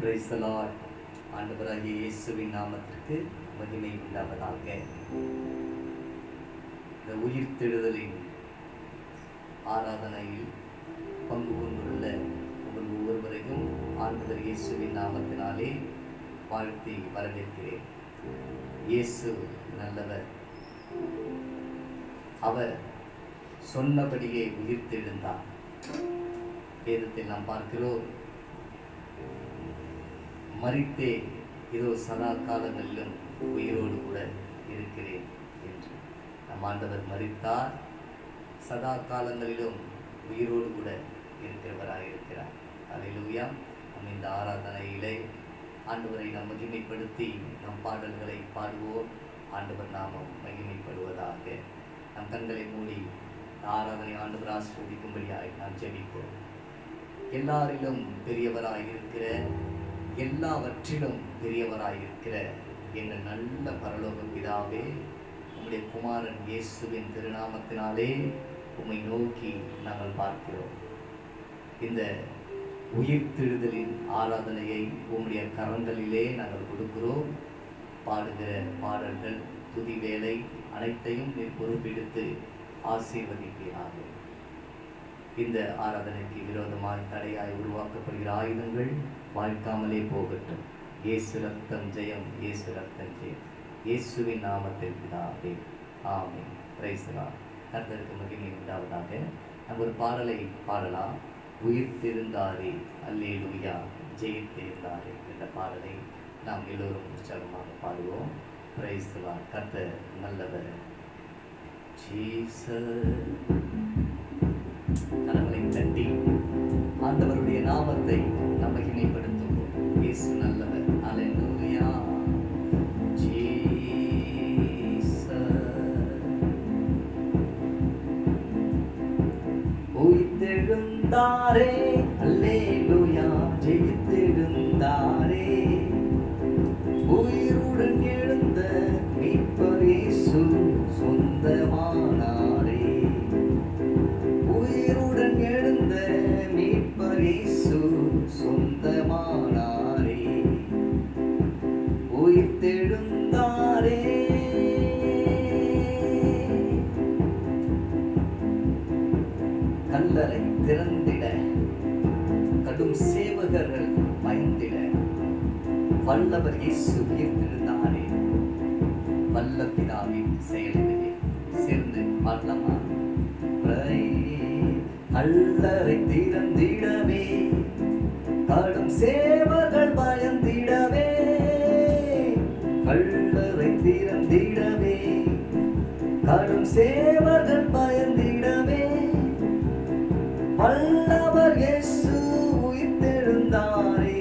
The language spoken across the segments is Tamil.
Price the Lord. ஆண்டவராகிய இயேசுவின் நாமத்திற்கு மகிமை உண்டாவதாக. இந்த உயிர்த்தெழுதலின் ஆராதனையில் பங்கு கொண்டுள்ள உங்கள் ஒவ்வொருவரையும் ஆண்டவர் இயேசுவின் நாமத்தினாலே வாழ்த்தி வரவேற்கிறேன். இயேசு நல்லவர். அவர் சொன்னபடியே உயிர்த்தெழுந்தார். வேதத்தில் நாம் பார்க்கிறோம், மரித்தே இதோ சதா காலங்களிலும் உயிரோடு கூட இருக்கிறேன் என்று. நம் ஆண்டவர் மரித்தார், சதா காலங்களிலும் உயிரோடு கூட இருக்கிறவராக இருக்கிறார். அல்லேலூயா. நம் இந்த ஆராதனையிலே ஆண்டவரை நாம் மகிமைப்படுத்தி நம் பாடல்களை பாடுவோம். ஆண்டவர் நாமம் மகிமைப்படுவதாக. நம் கண்களை மூடி ஆராதனை ஆண்டவர் ஆசீர்வதிக்கும்படியாய் நாம் ஜெபிப்போம். எல்லாரிலும் பெரியவராயிருக்கிற, எல்லாவற்றிலும் பெரியவராயிருக்கிற எங்கள் நல்ல பரலோக பிதாவே, உம்முடைய குமாரன் இயேசுவின் திருநாமத்தினாலே உம்மை நோக்கி நாங்கள் பார்க்கிறோம். இந்த உயிர்த்தெழுதலின் ஆராதனையை உம்முடைய கரங்களிலே நாங்கள் கொடுக்கிறோம். பாடுகிற பாடல்கள், துதி வேலை அனைத்தையும் நீர் பொறுப்பெடுத்து ஆசீர்வதிப்பீராக. இந்த ஆராதனைக்கு விரோதமாய் தடையாய் உருவாக்கப்படுகிற ஆயுதங்கள் வாய்க்காமலே போகட்டும். இயேசு ரத்தம் ஜெயம், இயேசு ரத்தம் ஜெயம். இயேசுவின் நாமத்தில் பிதாவே, ஆமென். Praise the Lord. கர்த்தருக்கு மகிமை உண்டாவதாக. நம்ம ஒரு பாடலை பாடலாம். உயிர்த்தெழுந்தாரே, அல்லேலூயா, ஜெயித்தெழுந்தாரே என்ற பாடலை நாம் எல்லோரும் உற்சாகமாக பாடுவோம். Praise the Lord. கர்த்தர் நல்லவர். கரங்களை தட்டி ஆண்டவருடைய நாமத்தை நாம் மகிமைப்படுத்துவோம். இயேசு நல்லவர். அல்லேலூயா. உயிர்த்தெழுந்தாரே, அல்லேலூயா, ஜெயித்தெழுந்தாரே. உயிருடன் எழுந்த மீட்பர் இயேசு சொந்தமானாரே. உயிருடன் எழுந்த மீட்பர் இயேசு சொந்தமானாரே. உயிர்த்தெழுந்தாரே. கல்லறை திறந்திட, கடும் சேவகர்கள் பயந்திட, வல்லவர் இயேசு உயிர்த்தெழுந்தாரே. வல்ல பிதாவின் செயலிலே சேர்ந்து பாடலாமா? கல்லறை திறந்திடவே, கடும் சேவகர்கள் பயந்திடவே. கல்லறை திறந்திடவே, கடும் சேவகர்கள் பயந்திடவே. வல்லவர் இயேசு உயிர்த்தெழுந்தாரே.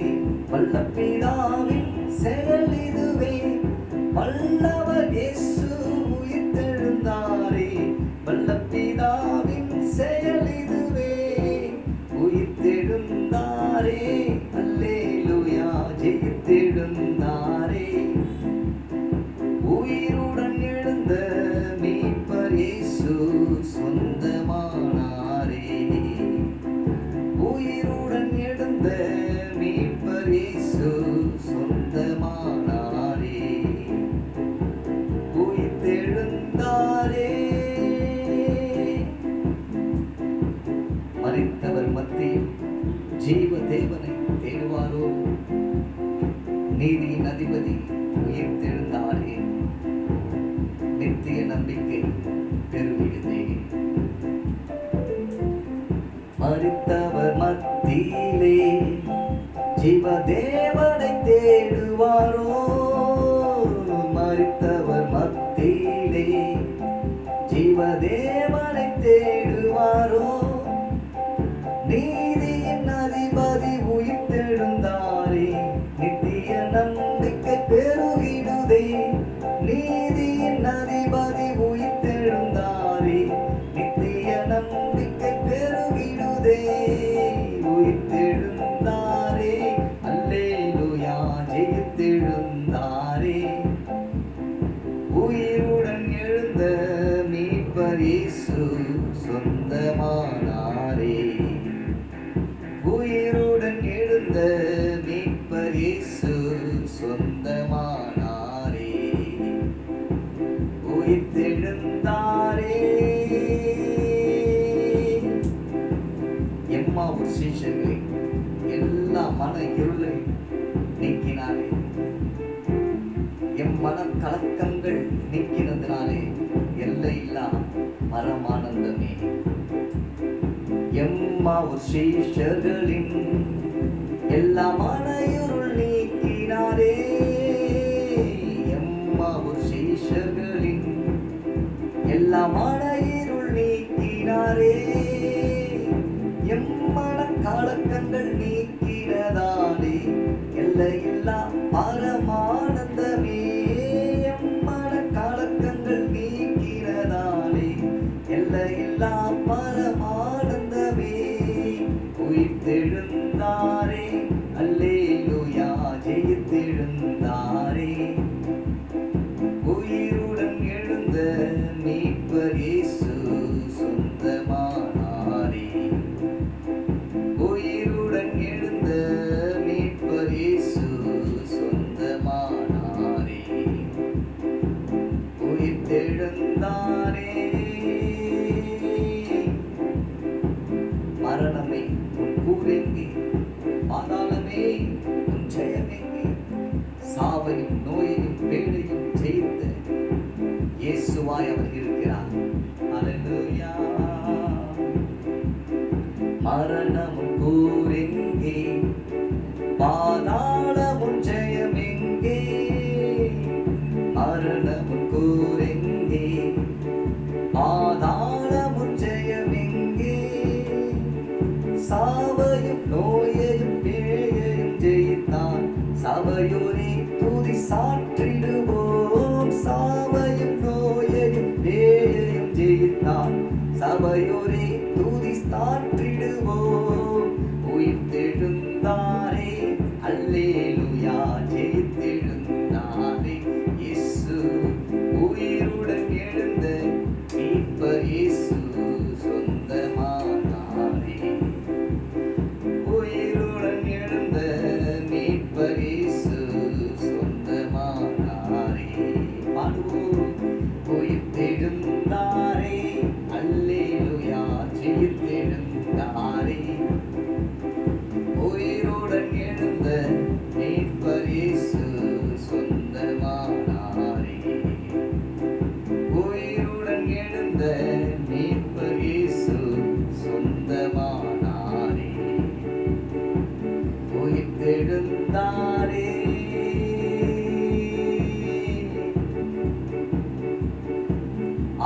வல்ல பிதாவின் செயல் இதுவே. வல்லவர் இயேசு உயிர்த்தெழுந்தாரே. வல்ல பிதாவின் செயல் இதுவே. உயிர்த்தெழுந்தாரே, அல்லேலூயா, ஜெயித்தெழுந்தாரே. உயிருடன் எழுந்த மீட்பர் இயேசு சொந்தமானாரே. உயிருடன் எழுந்த மீட்பர் இயேசு சொந்தமானாரே. உயிர்த்தெழுந்தாரே. மரித்தவர் மத்தியில் ஜீவ தேவனை தேடுவாரோ? நீதியின் அதிபதி உயிர்த்தெழுந்தாரே. நித்திய நம்பிக்கை பெருகிடுதே. மரித்தவர் மத்தியிலே ஜீவ தேவனை தேடுவாரோ? மரித்தவர் மத்தியிலே ஜீவ தேவனை தேடுவாரோ? நீதியின் அதிபதி உயிர்த்தெழுந்தாரே. நித்திய நம்பிக்கை பெருகிடுதே. நீதியின் அதிபதி உயிர்த்தெழுந்தாரே. நித்திய நம்பிக்கை பெருகிடுதே. உயிர்த்தெழுந்தாரே, அல்லேலூயா, ஜெயித்தெழுந்தாரே. உயிருடன் எழுந்த மீட்பர் இயேசு சொந்தமானாரே. உயிருடன் எழுந்த மீட்பர் மீட்பர் இயேசு சொந்தமானாரே, உயிர்த்தெழுந்தாரே. எம்மாவூர் சீஷர்களை எல்லா மன இருளை நீக்கினாரே, எம் மன கலக்கங்கள் நீக்கினதினாலே எல்லையில்லா பரமானந்தமே. எம்மாவூர் சீஷர்களின் எல்லா மன இருள் நீக்கினாரே, எம்மாவூர் சீஷர்களின் எல்லா மன இருள் நீக்கினாரே, எம்மன கலக்கங்கள் நீக்கினதாலே எல்லையில்லா பரமானந்தமே. எம்மன கலக்கங்கள் நீக்கினதாலே எல்லையில்லா பரமானந்தமே. உயிர்த்தெழுந்தாரே, அல்லேலூயா, ஜெயித்தெழுந்தாரே. உயிருடன் எழுந்த மீட்பர் இயேசு சொந்தமானாரே, உயிருடன் எழுந்த மீட்பர் இயேசு சொந்தமானாரே, உயிர்த்தெழுந்தாரே. மரணமே உன் கூரெங்கே, பாதாளமே உன் ஜெயமெங்கே, சாவையும் நோயையும் பேழையும் ஜெயித்த இயேசுவாய் அவர் இருக்கிறார். அல்லேலூயா. மரணமும் கூரெங்கே, பாதாளமும் ஜெயமெங்கே, மரணமும் கூரெங்கே, பாதாளமும் ஜெயமெங்கே, சாவையும் நோயையும் பேயையும் ஜெயித்தான் சபையோரே துதி சாற்றிடுவோம். சாவையும் நோயையும் பேயையும் ஜெயித்தான் சபையோரே துதி சாற்றிடுவோம். உயிர்த்தெழுந்தாரே, அல்லேலூயா, ஜெயித்தெழுந்தாரே. இயேசு உயிருடன் எழுந்த மீட்பர் இயேசு சொந்தமானாரே, உயிருடன் எழுந்த மீட்பர் இயேசு சொந்தமானாரே. பாடுவோம். உயிர்த்தெழுந்தாரே, அல்லேலூயா, ஜெயித்தெழுந்தாரே. உயிருடன் எழுந்த மீட்பர் இயேசு சொந்தமானாரே, உயிருடன் எழுந்த மீட்பர் இயேசு சொந்தமானாரே, உயிர்த்தெழுந்தாரே.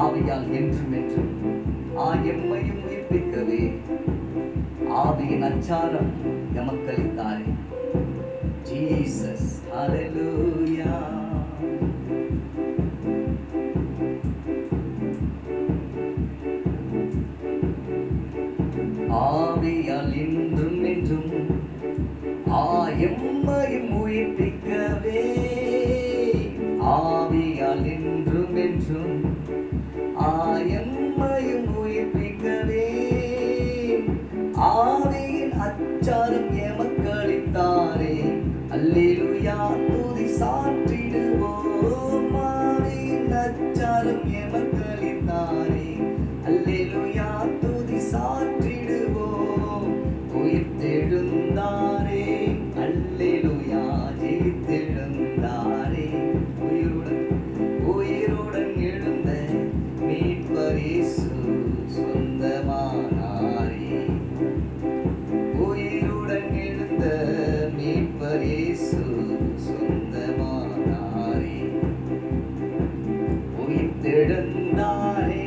ஆவியால் என்றும் என்றும் எம்மையும் உயிர்ப்பிக்கவே ஆவியின் அச்சாரம் எமக்களித்தாரே. ஜீசஸ், ஹல்லேலூயா. ஆவியால் என்றும் என்றும் எம்மையும் உயிர்ப்பிக்கவே, ஆவியால் என்றும் என்றும் எம்மையும் உயிர்ப்பிக்கவே, ஆவியின் அச்சாரம் எமக்களித்தாரே. அல்லேலூயா, துதி சாற்றிடுவோம். ஆவியின் அச்சாரம் எமக்களித்தாரே. அல்லேலூயா, துதி சாற்றிடுவோம். உயிர்த்தெழுந்தாரே, அல்லேலூயா, ஜெயித்தெழுந்தாரே. உயிருடன் எழுந்த மீட்பர் இயேசு சொந்தமானாரே, உயிருடன் எழுந்த மீட்பர் இயேசு சொந்தமானாரே, உயிர்த்தெழுந்தாரே.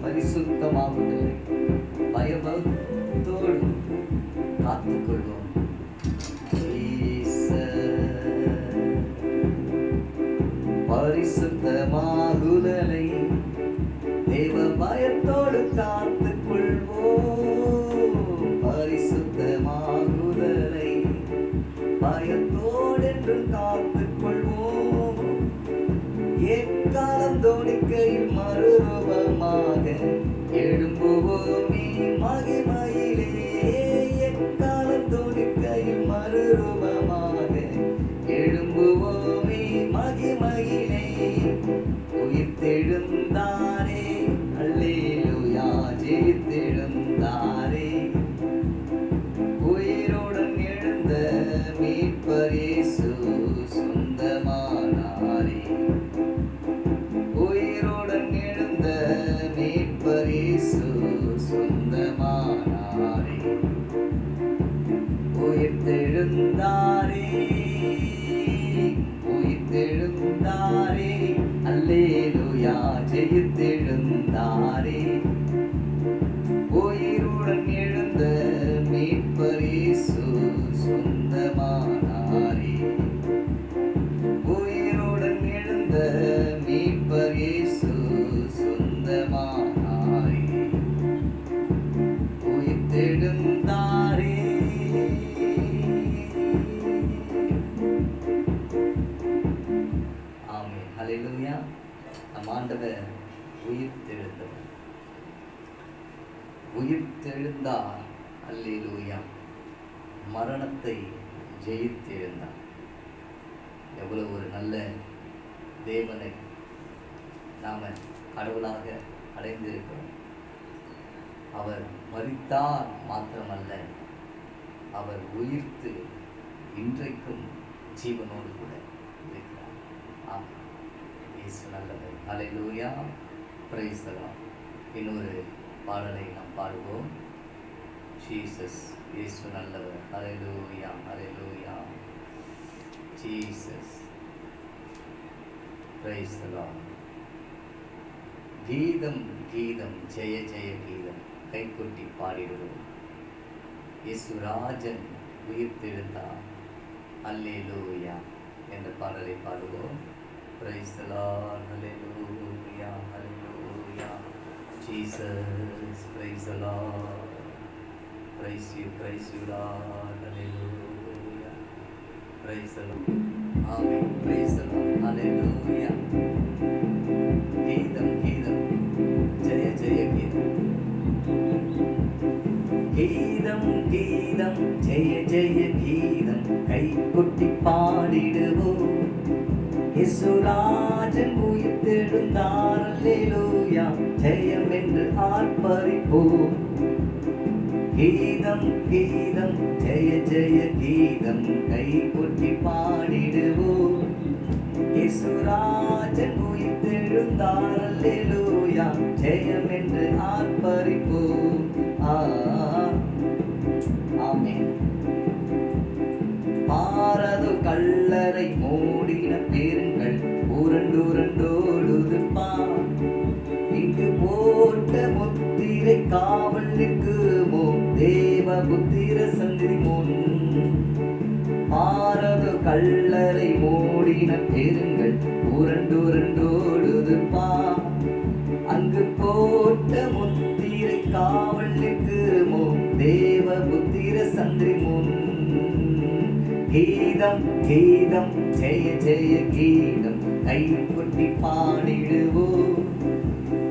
பரிசுத்தமாகுதலை பயபக்தோடு காத்துக்கொள்வோம். பரிசுத்தமாகுதலை தேவ பயத்தோடு காத்துக்கொள்வோம். பரிசுத்தமாகுதலை பயத்தோடென்று காத்துக்கொள்வோம். எக்காலம் தோணிக்கையில் மறுரூபமாக எழும்புவோமே மகிமையிலே. எக்காலம் ஆண்டவர் உயிர்த்தெழுந்தார். அல்லேலூயா. மரணத்தை ஜெயித்தெழுந்தார். எவ்வளவு ஒரு நல்ல தேவனை நாம் கடவுளாக அடைந்திருக்கிறோம். அவர் மரித்தார் மாத்திரமல்ல, அவர் உயிர்த்து இன்றைக்கும் ஜீவனோடு கூட இருக்கிறார். ஆமாம், இயேசு நல்லவர். அல்லேலூயா. Praise the Lord. இன்னொரு பாடலை நாம் பாடுவோம். ஜீசஸ், இயேசு நல்லவர். அல்லேலூயா, அல்லேலூயா. Jesus, praise the Lord. கீதம் கீதம் ஜெய ஜெய கீதம் கைகொட்டி பாடிடுவோம். இயேசுராஜன் உயிர்த்தெழுந்தார். அல்லேலூயா என்ற பாடலை பாடுவோம். Praise the Lord. அல்லேலூயா, அல்லேலூயா. Jesus, praise the Lord. Praise you Lord. அல்லேலூயா. Praise the Lord. ஆமென். Praise the Lord. அல்லேலூயா. கீதம் கீதம் ஜெய ஜெய கீதம். கீதம் கீதம் ஜெய ஜெய கீதம் கைகொட்டி பாடிடுவோம். இயேசுராஜன் உயிர்த்தெழுந்தார். அல்லேலூயா. ஜெயம் என்று ஆர்ப்பரிப்போம். கீதம் கீதம் ஜெய ஜெய கீதம் கைகொட்டி பாடிடுவோம். இயேசுராஜன் உயிர்த்தெழுந்தார். அல்லேலூயா. ஜெயம் என்று ஆர்ப்பரிப்போம். ஆமென். பாரது கல்லறை மூடின பெருங்கள் உருண்டுருண்டோடுதுப்பா. இங்கு போட்ட முத்திரை காவல் நிற்குமோ தேவ புத்திர சந்நிதி முன். பாரது கல்லறை மூடின பெருங்கள் உருண்டுருண்டோடுதுப்பா. அங்கு போட்ட முத்திரை காவல் நிற்குமோ தேவ புத்திர சந்நிதி முன். கீதம் கீதம் ஜெய ஜெய கீதம் கைகொட்டி பாடிடுவோம்.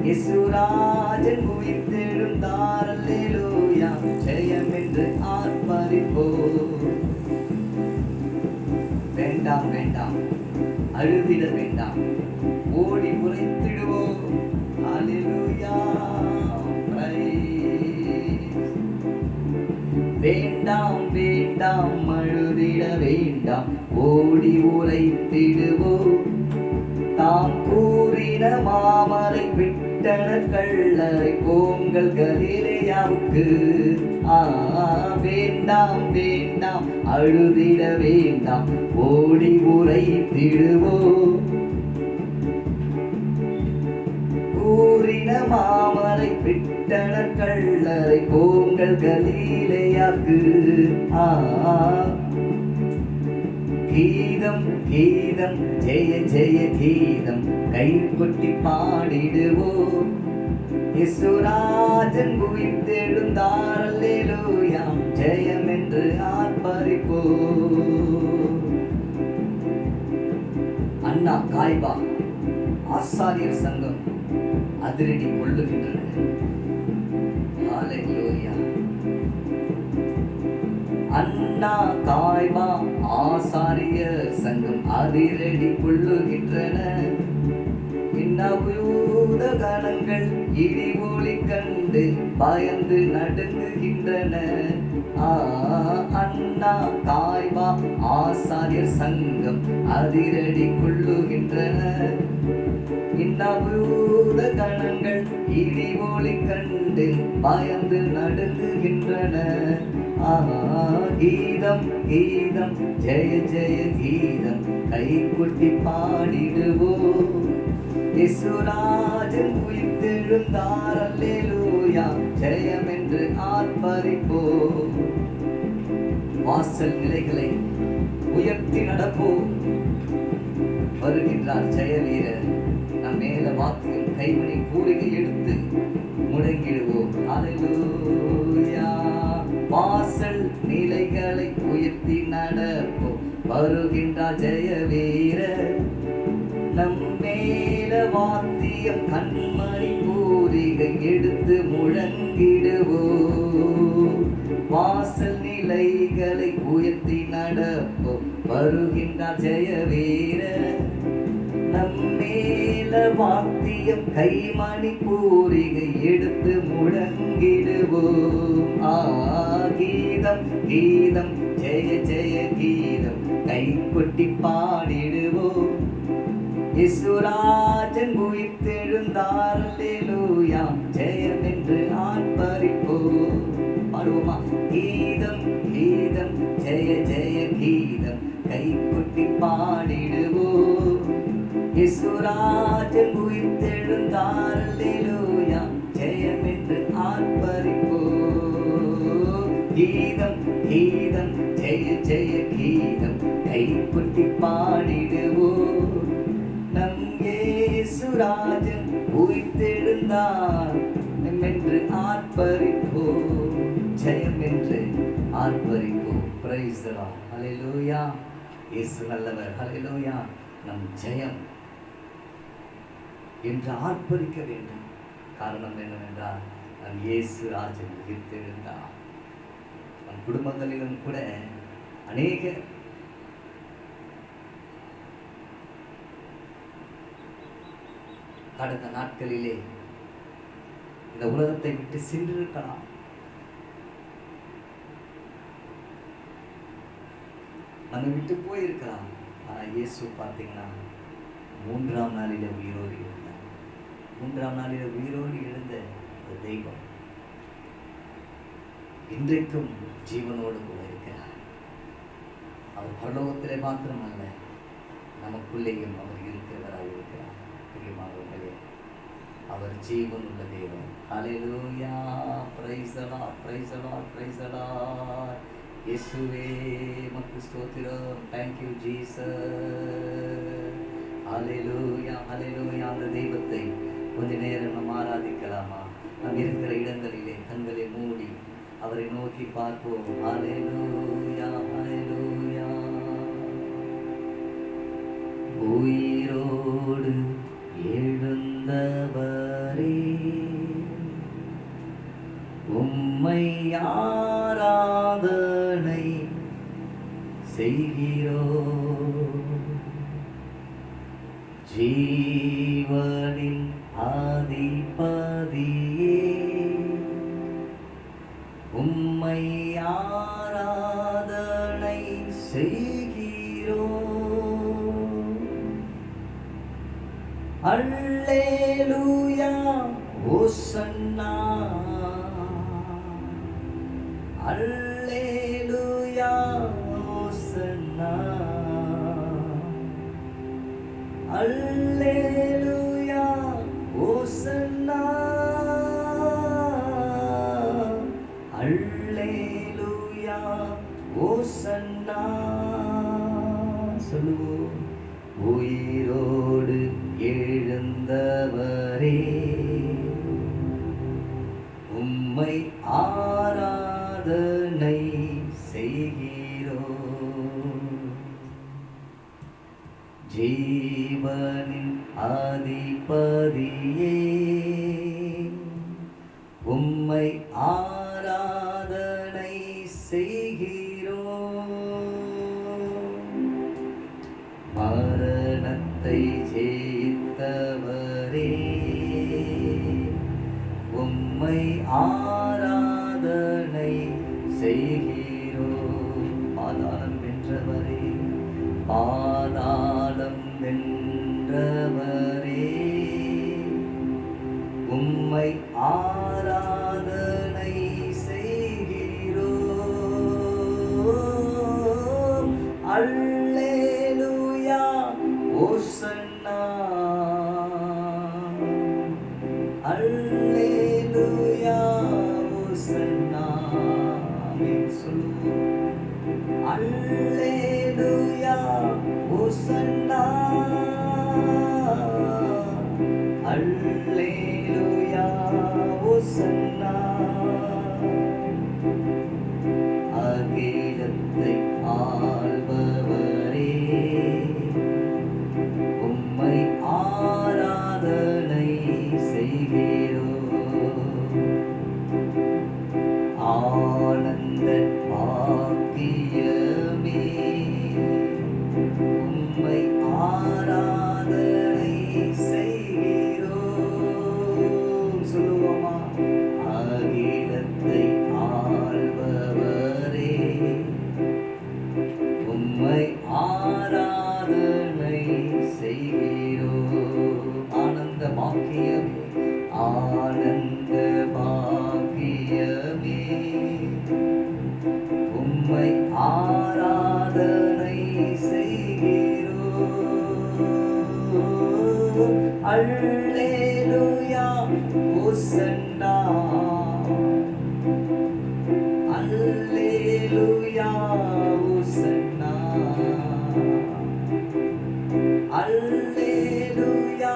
இயேசுராஜன் உயிர்த்தெழுந்தார். அல்லேலூயா. ஜெயம் என்று ஆர்ப்பரிப்போம். வேண்டாம் வேண்டாம், அழுதிட வேண்டாம், ஓடி உரைத்திடுவோம். அல்லேலூயா. வேண்டாம் வேண்டாம், அழுதிட வேண்டாம், ஓடி உரைத்திடுவோம். தாம் கூறின மாமரை விட்டனர் கள்ளரை போங்கள் கலிலேயாவுக்கு. வேண்டாம் வேண்டாம், அழுதிட வேண்டாம், ஓடி உரைத்திடுவோம். கூறின மாமரை விட்டனர் கள்ளரை போங்கள் கலிலேயாவுக்கு. கீதம் கீதம் ஜெய ஜெய கீதம் கைகொட்டி பாடிடுவோம். இயேசுராஜன் உயிர்த்தெழுந்தார். அல்லேலூயா. ஜெயம் என்று ஆர்ப்பரிப்போம். அண்ணா காய்பா ஆசாரியர் சங்கம் அதிரடி கொள்ளுகின்றனர். அல்லேலூயா. அண்ணா காய்பா ஆசாரியர் சங்கம் அதிரடி கொள்ளுகின்றன. இன்னபூத கணங்கள் இடி ஒளி கண்டு பயந்து நடுங்குகின்றன. அண்ணா காய்பா ஆசாரியர் சங்கம் அதிரடி கொள்ளுகின்றன. இன்னபூத கணங்கள் இடி ஒளி கண்டு பயந்து நடுங்குகின்றன. கீதம் கீதம் ஜெய ஜெய கீதம் கைகொட்டி பாடிடுவோம். இயேசுராஜன் உயிர்த்தெழுந்தார். அல்லேலூயா. ஜெயம் என்று ஆர்ப்பரிப்போம். வாசல் நிலைகளை உயர்த்தி நடப்போம். வருகின்றார் ஜெய வீரர். நம் மேல வாத்தியம் கைமணி பூரிகை எடுத்து முடங்கிடுவோம். அல்லேலூயா. வாசல் நிலைகளை உயர்த்தி நடப்போம். வருகின்றார் ஜெய வீரர். நம் மேல வாத்தியம் கண்மணி பூரிகை பூரிகை எடுத்து முழங்கிடுவோம். வாசல் நிலைகளை உயர்த்தி நடப்போம். வருகின்றார் ஜெய வீர. நம்மேல வாத்தியம் கைமணி பூரிகை எடுத்து முழங்கிடுவோம். கீதம் கீதம் ஜெய ஜெய கீதம் கை கொட்டி பாடிடுவோம். இயேசுராஜன் உயிர்த்தெழுந்தார், அல்லேலூயா ஜெயம் என்று ஆர்ப்பரிப்போம். பாடுவோமா? கீதம் கீதம் ஜெய ஜெய கீதம் கை கொட்டி பாடிடுவோம். இயேசுராஜன் உயிர்த்தெழுந்தார், அல்லேலூயா ஜெயம் என்று ஆர்ப்பரிப்போம். கீதம் கீதம் ஜெய ஜெய கீதம் கை கொட்டி பாடிடுவோம். நம் இயேசுராஜன் உயிர்த்தெழுந்தார் என்று ஆர்ப்பரிப்போம். ஜெயம் என்று ஆர்ப்பரிப்போம். Price the Lord. ஹல்லேலூயா. இயேசு நல்லவர். ஹல்லேலூயா. நம் ஜெயம் என்று ஆர்ப்பரிக்க வேண்டும். காரணம் என்னவென்றால் நம் இயேசுராஜன் உயிர்த்தெழுந்தார். நம் குடும்பங்களிலும் கூட அநேக கடந்த நாட்களிலே இந்த உலகத்தை விட்டு சென்றிருக்கலாம். நம்ம விட்டு போயிருக்கலாம். ஆனால் இயேசு பார்த்தீங்கன்னா 3ஆம் நாளிலே உயிரோடு எழுந்தார். 3ஆம் நாளிலே உயிரோடு எழுந்த ஒரு தெய்வம் இன்றைக்கும் ஜீவனோடு கூட இருக்கிறார். அவர் பரலோகத்திலே மாத்திரமல்ல, நமக்குள்ளேயும் அவர் இருக்கிறவராக இருக்கிறார். பிரியமானவர்களே, அவர் ஜீவன் உள்ள தேவன். ஹல்லேலூயா. Praise the Lord, praise the Lord, praise the Lord. இயேசுவே உமக்கு ஸ்தோத்திரம். Thank you Jesus. ஹல்லேலூயா, ஹல்லேலூயா. அந்த தெய்வத்தை கொஞ்ச நேரம் நாம் ஆராதிக்கலாமா? நாம் இருக்கிற இடங்களிலே கண்களை மூடி அவரை நோக்கி பார்ப்போம். ஹல்லேலூயா, ஹல்லேலூயா. உயிரோடு எழுந்தவரே, உம்மை ஆராதனை செய்கிறோம். ஜீவனின் அதிபதியே, உம்மை ஆராதனை செய்கிறோம். அல்லேலூயா ஓசன்னா, அல்லேலூயா ஓசன்னா, அல்லேலூயா ஓசன்னா, அல்லேலூயா ஓசன்னா. சொல்லுவோம். உயிரோடு எழுந்தவரே, உம்மை ஆராதனை செய்கிறோம். ஜீவனின் அதிபதியே, உம்மை ஆராதனை செய்கிறோம். மரணத்தை ஜெயித்தவரே, உம்மை ஆராதனை செய்கிறோம். பாதாளம் வென்றவரே, பாதாளம் வென்றவரே, உம்மை ஆராதனை செய்கிறோம். அல்லேலூயா ஓசன்னா, அல்லேலூயா ஓசன்னா. சொல்லுவோம். அல்லேலூயா ஓசன்னா, அல்லேலூயா ஓசன்னா. அகிலத்தை ஆள்பவரே, உம்மை ஆராதனை செய்கிறோம். அல்லேலூயா ஹோசன்னா அல்லேலூயா ஹோசன்னா அல்லேலூயா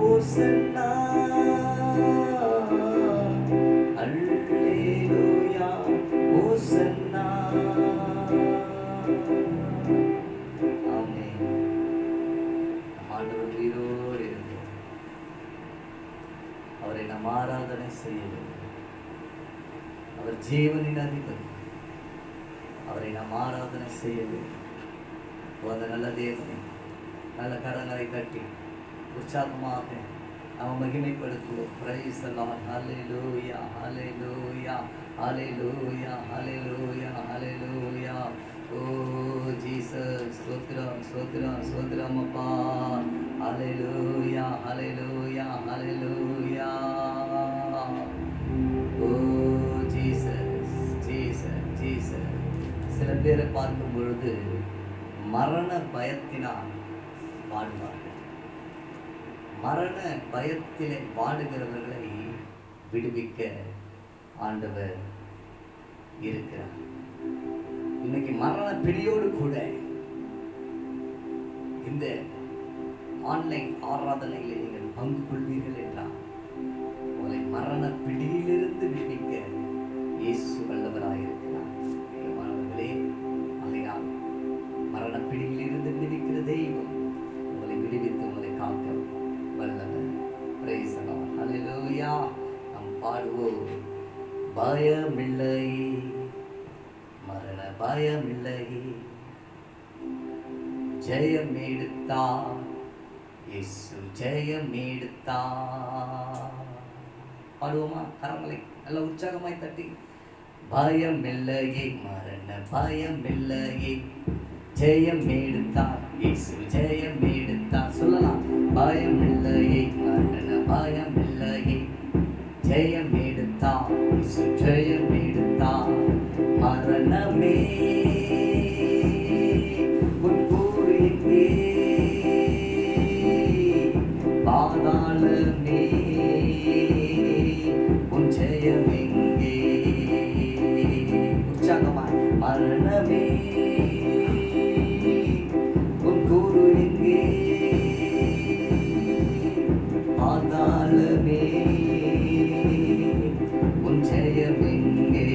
ஹோசன்னா அல்லேலூயா ஹோசன்னா. ஆமென். ஆண்டவர் உயிரோடு இருக்கிறார். அவரை நாம் ஆராதனை செய்ய வேண்டும். அவர் ஜீவனின் அதிபதி. அவரை நாம் ஆராதனை செய்ய வேண்டும். அந்த நல்ல தேவனை நல்ல கரங்களை கட்டி உற்சாகமாக நாம் மகிமைப்படுத்துவோம். Praise the Lord. ஹல்லேலூயா ஹல்லேலூயா ஹல்லேலூயா ஹல்லேலூயா ஹல்லேலூயா. ஓ ஜீசஸ், ஸ்தோத்திரம் ஸ்தோத்திரம் ஸ்தோத்திரம் அப்பா. ஹல்லேலூயா ஹல்லேலூயா ஹல்லேலூயா. Oh Jesus Jesus Jesus. சில பேரை பார்க்கும் பொழுது மரண பயத்தினால் வாடுவார்கள். மரண பயத்திலே வாடுகிறவர்களை விடுவிக்க ஆண்டவர் இருக்கிறார். இன்னைக்கு மரண பிடியோடு கூட இந்த ஆன்லைன் ஆராதனையில் நீங்கள் பங்கு கொள்வீர்கள் என்றால் உங்களை மரண பிடியிலிருந்து விடுவிக்க இயேசு வல்லவராயிருக்கிறார். மாணவர்களே, அதையால் மரண பிடியிலிருந்து விடுவிக்கிற தெய்வம் உங்களை விடுவித்து உங்களை காக்க வல்லவர். Praise the Lord. ஹல்லேலூயா. நாம் பாடுவோம். பயமில்லை, மரண பயமில்லை, ஜெயம் எடுத்தார் இயேசு, ஜெயம் எடுத்தார். பாடுவோமா? கரங்களை நல்ல உற்சாகமாய் தட்டி. பயமில்லையே, மரண பயமில்லையே, ஜெயம் எடுத்தார் இயேசு, ஜெயம் எடுத்தார். சொல்லலாம். பயமில்லையே, மரண பயமில்லையே, ஜெயம் எடுத்தார் இயேசு, ஜெயம் எடுத்தார். மரணமே உன் கூறு எங்கே, பாதாளமே உன் ஜெயம் எங்கே. உற்சாகமாய். மரணமே உன் கூறு எங்கே, பாதாளமே உன் ஜெயம் எங்கே.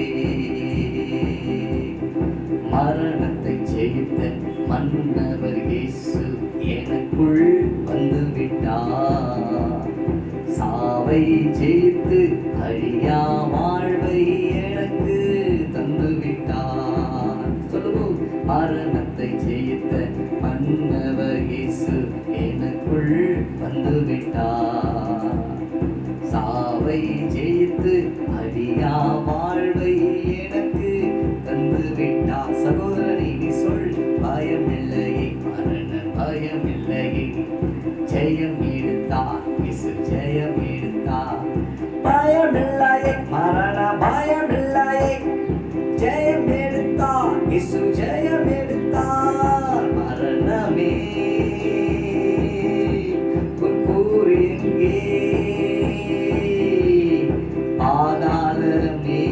மரணத்தை ஜெயித்த மன்னவர் இயேசு எனக்குள் வந்து விட்டார். சாவை ஜெயித்து அழியா வாழ்வை எனக்கு தந்து விட்டார். சொல்லுவோம். மரணத்தை ஜெயித்த மன்னவர் இயேசு எனக்குள் வந்து விட்டார். சாவை ஜெயித்து அழியா வாழ்வை எனக்கு தந்து விட்டார். சகோதரனை நீ சொல். பயமில்லையே, மரண பயமில்லையே, ஜெயம் எடுத்தார் இயேசு, ஜெயம் எடுத்தார். பயமில்லையே, மரண பயமில்லையே, ஜெயம் எடுத்தார் இயேசு, ஜெயம் எடுத்தார். மரணமே உன் கூறு எங்கே, பாதாளமே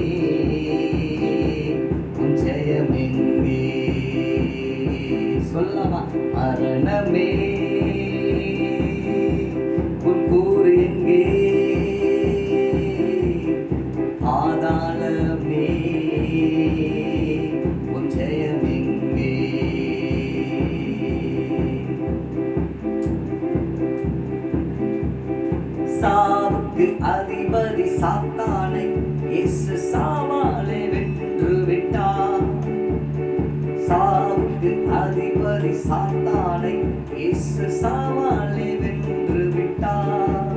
உன் ஜெயம் எங்கே. சொல்லலாமா? மரணமே உன் கூறு எங்கே, பாதாளமே உன் ஜெயம் எங்கே. சாவுக்கு அதிபதி சாத்தானை இயேசு சாவாலே வென்று விட்டார். சாவுக்கு அதிபதி சாத்தானை இயேசு சாவாலே வென்று விட்டார்.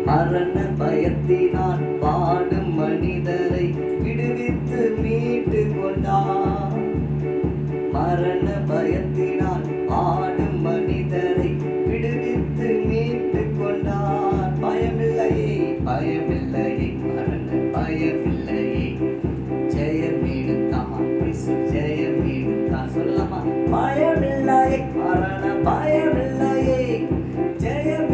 மரண பயத்தினால் பாடும் மனிதரை விடுவித்து மீட்டு கொண்டார். மரண பயத்தினால் பாடும் மனிதரை விடுவித்து மீட்டு கொண்டார். பயமில்லையே, பயமில்லையே, மரண பயமில்லையே, ஜெயம் எடுத்தார் இயேசு, ஜெயம் எடுத்தார். சொல்லலாமா? பயமில்லையே, மரண பயமில்லையே, ஜெயம்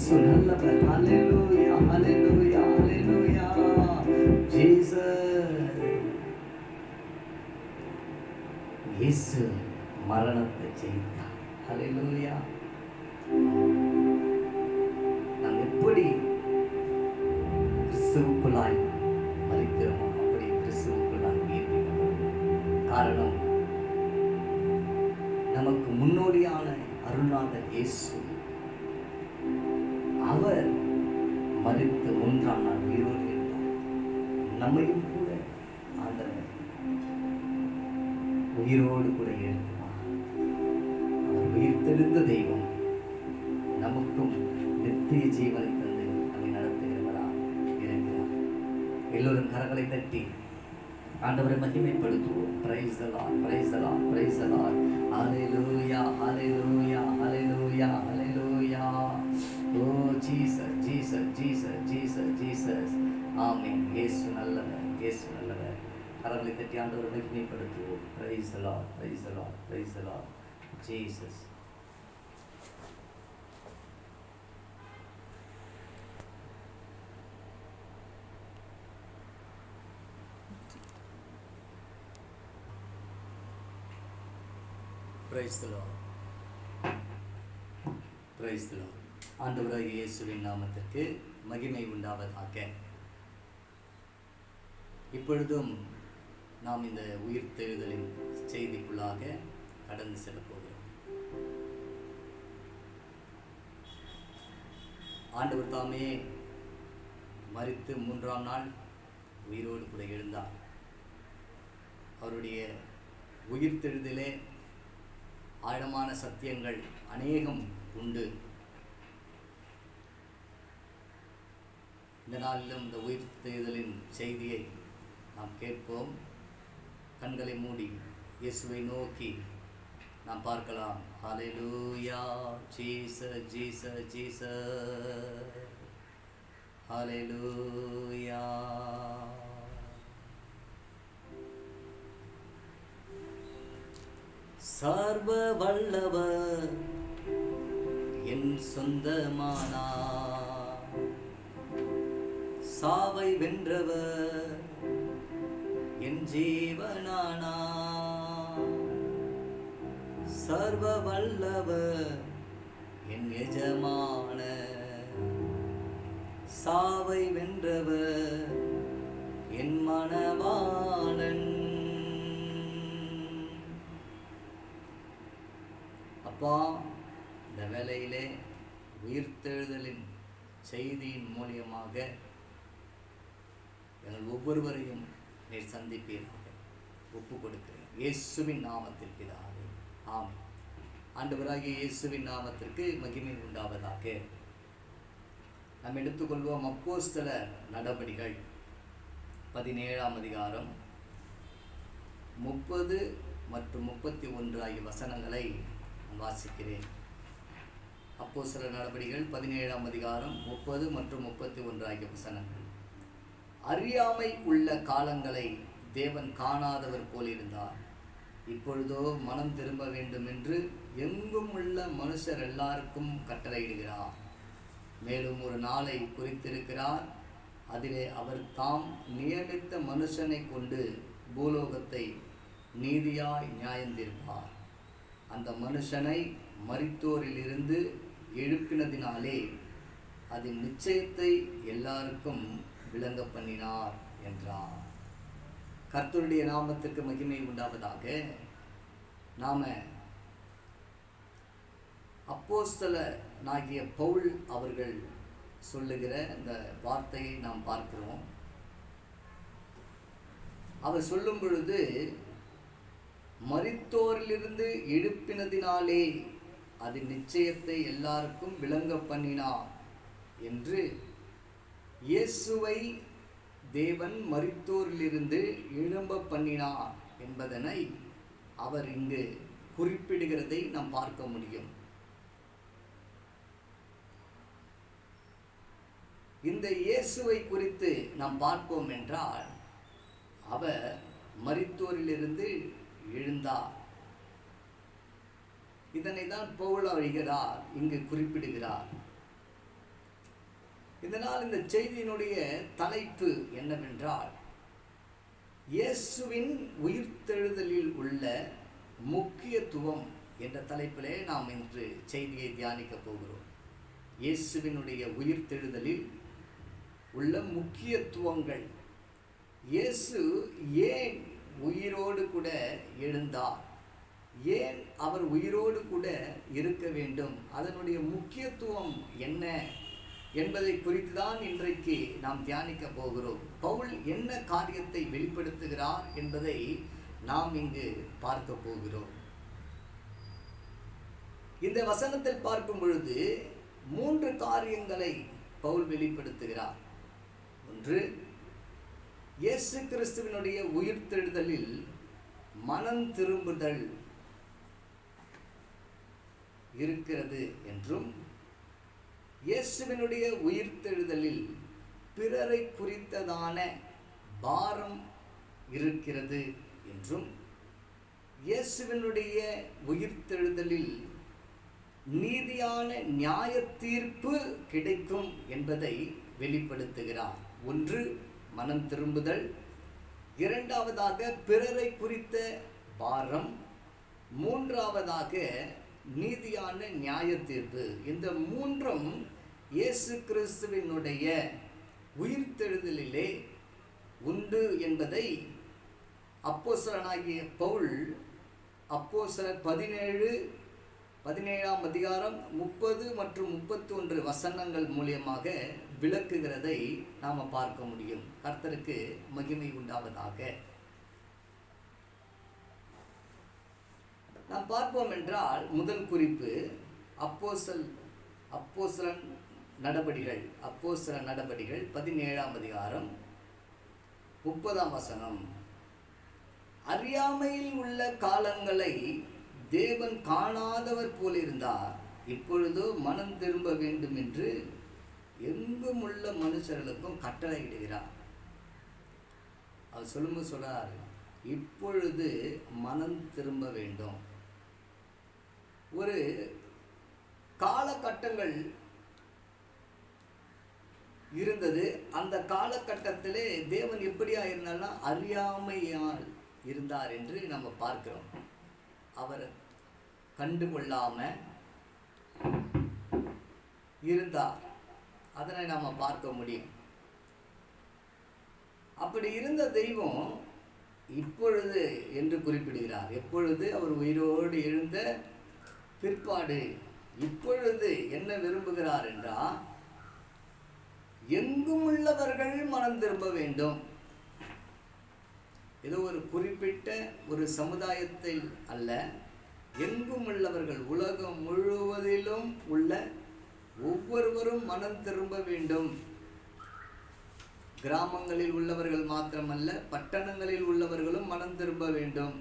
இயேசு நல்லவர். ஹல்லேலூயா, ஹல்லேலூயா, ஹல்லேலூயா. ஜீசஸ். இயேசு மரணத்தை ஜெயித்தார். ஹல்லேலூயா. நாம் எப்படி கிறிஸ்துவுக்குள்ளாய் மரிக்கிறோமோ அப்படி கிறிஸ்துவுக்குள்ளாய் உயிர்ப்பிக்கப்படும். காரணம், நமக்கு முன்னோடியான அருள்நாதர் இயேசு, அவர் மரித்து 3ஆம் நாள் உயிரோடு இருந்தார். நம்மையும் கூட ஆண்டவர் உயிரோடு கூட எழுப்பினார். அவர் உயிர்த்தெழுந்த தெய்வம் நமக்கும் நித்திய ஜீவனை தந்து நம்மை நடத்துகிறவரா இருக்கிறார். எல்லோரும் கரங்களை தட்டி ஆண்டவரை மகிமைப்படுத்துவோம். Praise the Lord, praise the Lord, praise the Lord. ஹல்லேலூயா, ஹல்லேலூயா, ஹல்லேலூயா, ஹல்லேலூயா. Oh Jesus, Jesus, Jesus, Jesus, Jesus. ஆமென். இயேசு நல்லவர், இயேசு நல்லவர். கரங்களை தட்டி ஆண்டவரை மகிமைப்படுத்துவோம். Praise the Lord, praise the Lord, praise the Lord. Jesus. Praise the Lord, praise the Lord. ஆண்டவராகிய இயேசுவின் நாமத்திற்கு மகிமை உண்டாவதாக. இப்பொழுதும் நாம் இந்த உயிர்த்தெழுதலின் செய்திக்குள்ளாக கடந்து செல்ல போகிறோம். ஆண்டவர் தாமே மரித்து 3ஆம் நாள் உயிரோடு கூட எழுந்தார். அவருடைய உயிர்த்தெழுதலே ஆழமான சத்தியங்கள் அநேகம் உண்டு. இந்த நாளிலும் இந்த உயிர்த்தெழுதலின் செய்தியை நாம் கேட்போம். கண்களை மூடி இயேசுவை நோக்கி நாம் பார்க்கலாம். ஹல்லேலூயா, ஜீசஸ், ஜீசஸ், ஜீசஸ். ஹல்லேலூயா. சர்வ வல்லவர் என் சொந்தமானார், சாவை வென்றவர் என் ஜீவனானார். சர்வ வல்லவர் என் எஜமான, சாவை வென்றவர் என் மணவாளன். அப்பா, இந்த வேளையிலே உயிர்த்தெழுதலின் செய்தியின் மூலியமாக எங்கள் ஒவ்வொருவரையும் நீர் சந்திப்பீராக ஒப்பு கொடுக்கிறேன். இயேசுவின் நாமத்தில் பிதாவே, ஆமென். ஆண்டவராகிய இயேசுவின் நாமத்திற்கு மகிமை உண்டாவதாக. நாம் எடுத்துக்கொள்வோம் அப்போஸ்தலர் நடபடிகள் 17ஆம் அதிகாரம் 30 மற்றும் 31 ஆகிய வசனங்களை வாசிக்கிறேன். அப்போஸ்தலர் நடபடிகள் 17ஆம் அதிகாரம் 30 மற்றும் 31 ஆகிய வசனங்கள். அறியாமை உள்ள காலங்களை தேவன் காணாதவர் போல் இருந்தார். இப்பொழுதோ மனம் திரும்ப வேண்டும் என்று எங்கும் உள்ள மனுஷர் எல்லாருக்கும் கட்டளையிடுகிறார். மேலும் ஒரு நாளை குறித்திருக்கிறார். அதிலே அவர் தாம் நியமித்த மனுஷனை கொண்டு பூலோகத்தை நீதியாய் நியாயந்தீர்ப்பார். அந்த மனுஷனை மரித்தோரிலிருந்து எழுப்பினதினாலே அதன் நிச்சயத்தை எல்லாருக்கும் விளங்க பண்ணினார் என்றார். கர்த்தருடைய நாமத்திற்கு மகிமை உண்டாவதாக. நாம அப்போஸ்தலனாகிய பவுல் அவர்கள் சொல்லுகிற இந்த வார்த்தையை நாம் பார்க்கிறோம். அவர் சொல்லும் பொழுது, மரித்தோரிலிருந்து எழுப்பினதினாலே அது நிச்சயத்தை எல்லாருக்கும் விளங்க பண்ணினார் என்று இயேசுவை தேவன் மரித்தோரிலிருந்து எழும்ப பண்ணினார் என்பதனை அவர் இங்கு குறிப்பிடுகிறதை நாம் பார்க்க முடியும். இந்த இயேசுவை குறித்து நாம் பார்ப்போம் என்றால், அவர் மரித்தோரிலிருந்து எழுந்தார். இதனை தான் பவுல் இங்கு குறிப்பிடுகிறார். இதனால் இந்த செய்தியினுடைய தலைப்பு என்னவென்றால், இயேசுவின் உயிர்த்தெழுதலில் உள்ள முக்கியத்துவம் என்ற தலைப்பிலே நாம் இன்று செய்தியை தியானிக்க போகிறோம். இயேசுவினுடைய உயிர்த்தெழுதலில் உள்ள முக்கியத்துவங்கள், இயேசு ஏன் உயிரோடு கூட எழுந்தார், ஏன் அவர் உயிரோடு கூட இருக்க வேண்டும், அதனுடைய முக்கியத்துவம் என்ன என்பதை குறித்து தான் இன்றைக்கு நாம் தியானிக்க போகிறோம். பவுல் என்ன காரியத்தை வெளிப்படுத்துகிறார் என்பதை நாம் இங்கு பார்க்க போகிறோம். இந்த வசனத்தில் பார்க்கும் பொழுது 3 காரியங்களை பவுல் வெளிப்படுத்துகிறார். ஒன்று, இயேசு கிறிஸ்துவினுடைய உயிர்த்தெழுதலில் மனம் திரும்புதல் இருக்கிறது என்றும், இயேசுவினுடைய உயிர்த்தெழுதலில் பிறரை குறித்ததான பாரம் இருக்கிறது என்றும், இயேசுவினுடைய உயிர்த்தெழுதலில் நீதியான நியாய தீர்ப்பு கிடைக்கும் என்பதை வெளிப்படுத்துகிறார். ஒன்று, மனம் திரும்புதல். இரண்டாவதாக பிறரை குறித்த பாரம். மூன்றாவதாக நீதியான நியாய தீர்ப்பு. இந்த 3ம் இயேசு கிறிஸ்துவினுடைய உயிர்த்தெழுதலிலே உண்டு என்பதை அப்போஸ்தலனாகிய பவுல் அப்போஸ்தலர் 17ஆம் அதிகாரம் 30 மற்றும் 31 வசனங்கள் மூலியமாக விளக்குகிறதை நாம் பார்க்க முடியும். கர்த்தருக்கு மகிமை உண்டாவதாக. நாம் பார்ப்போம் என்றால், முதல் குறிப்பு அப்போஸ்தல நடபடிகள் 17ஆம் அதிகாரம் 30ஆம் வசனம். அறியாமையில் உள்ள காலங்களை தேவன் காணாதவர் போலிருந்தார், இப்பொழுதோ மனம் திரும்ப வேண்டும் என்று எங்கும் உள்ள மனுஷர்களுக்கும் கட்டளையிடுகிறார். அவர் சொல்லும்போது சொல்றார், இப்பொழுது மனம் திரும்ப வேண்டும். ஒரு காலகட்டங்கள் இருந்தது. அந்த காலகட்டத்திலே தேவன் எப்படியா இருந்தால்னா அறியாமையால் இருந்தார் என்று நம்ம பார்க்கிறோம். அவர் கண்டுகொள்ளாம இருந்தார், அதனை நாம் பார்க்க முடியும். அப்படி இருந்த தெய்வம் இப்பொழுது என்று குறிப்பிடுகிறார். எப்பொழுது? அவர் உயிரோடு எழுந்த பிற்பாடு. இப்பொழுது என்ன விரும்புகிறார் என்றால், எங்கும் உள்ளவர்கள் மனம் திரும்ப வேண்டும். ஏதோ ஒரு குறிப்பிட்ட ஒரு சமுதாயத்தில் அல்ல, எங்கும் உள்ளவர்கள், உலகம் முழுவதிலும் உள்ள ஒவ்வொருவரும் மனம் திரும்ப வேண்டும். கிராமங்களில் உள்ளவர்கள் மாத்திரமல்ல, பட்டணங்களில் உள்ளவர்களும் மனம் திரும்ப வேண்டும்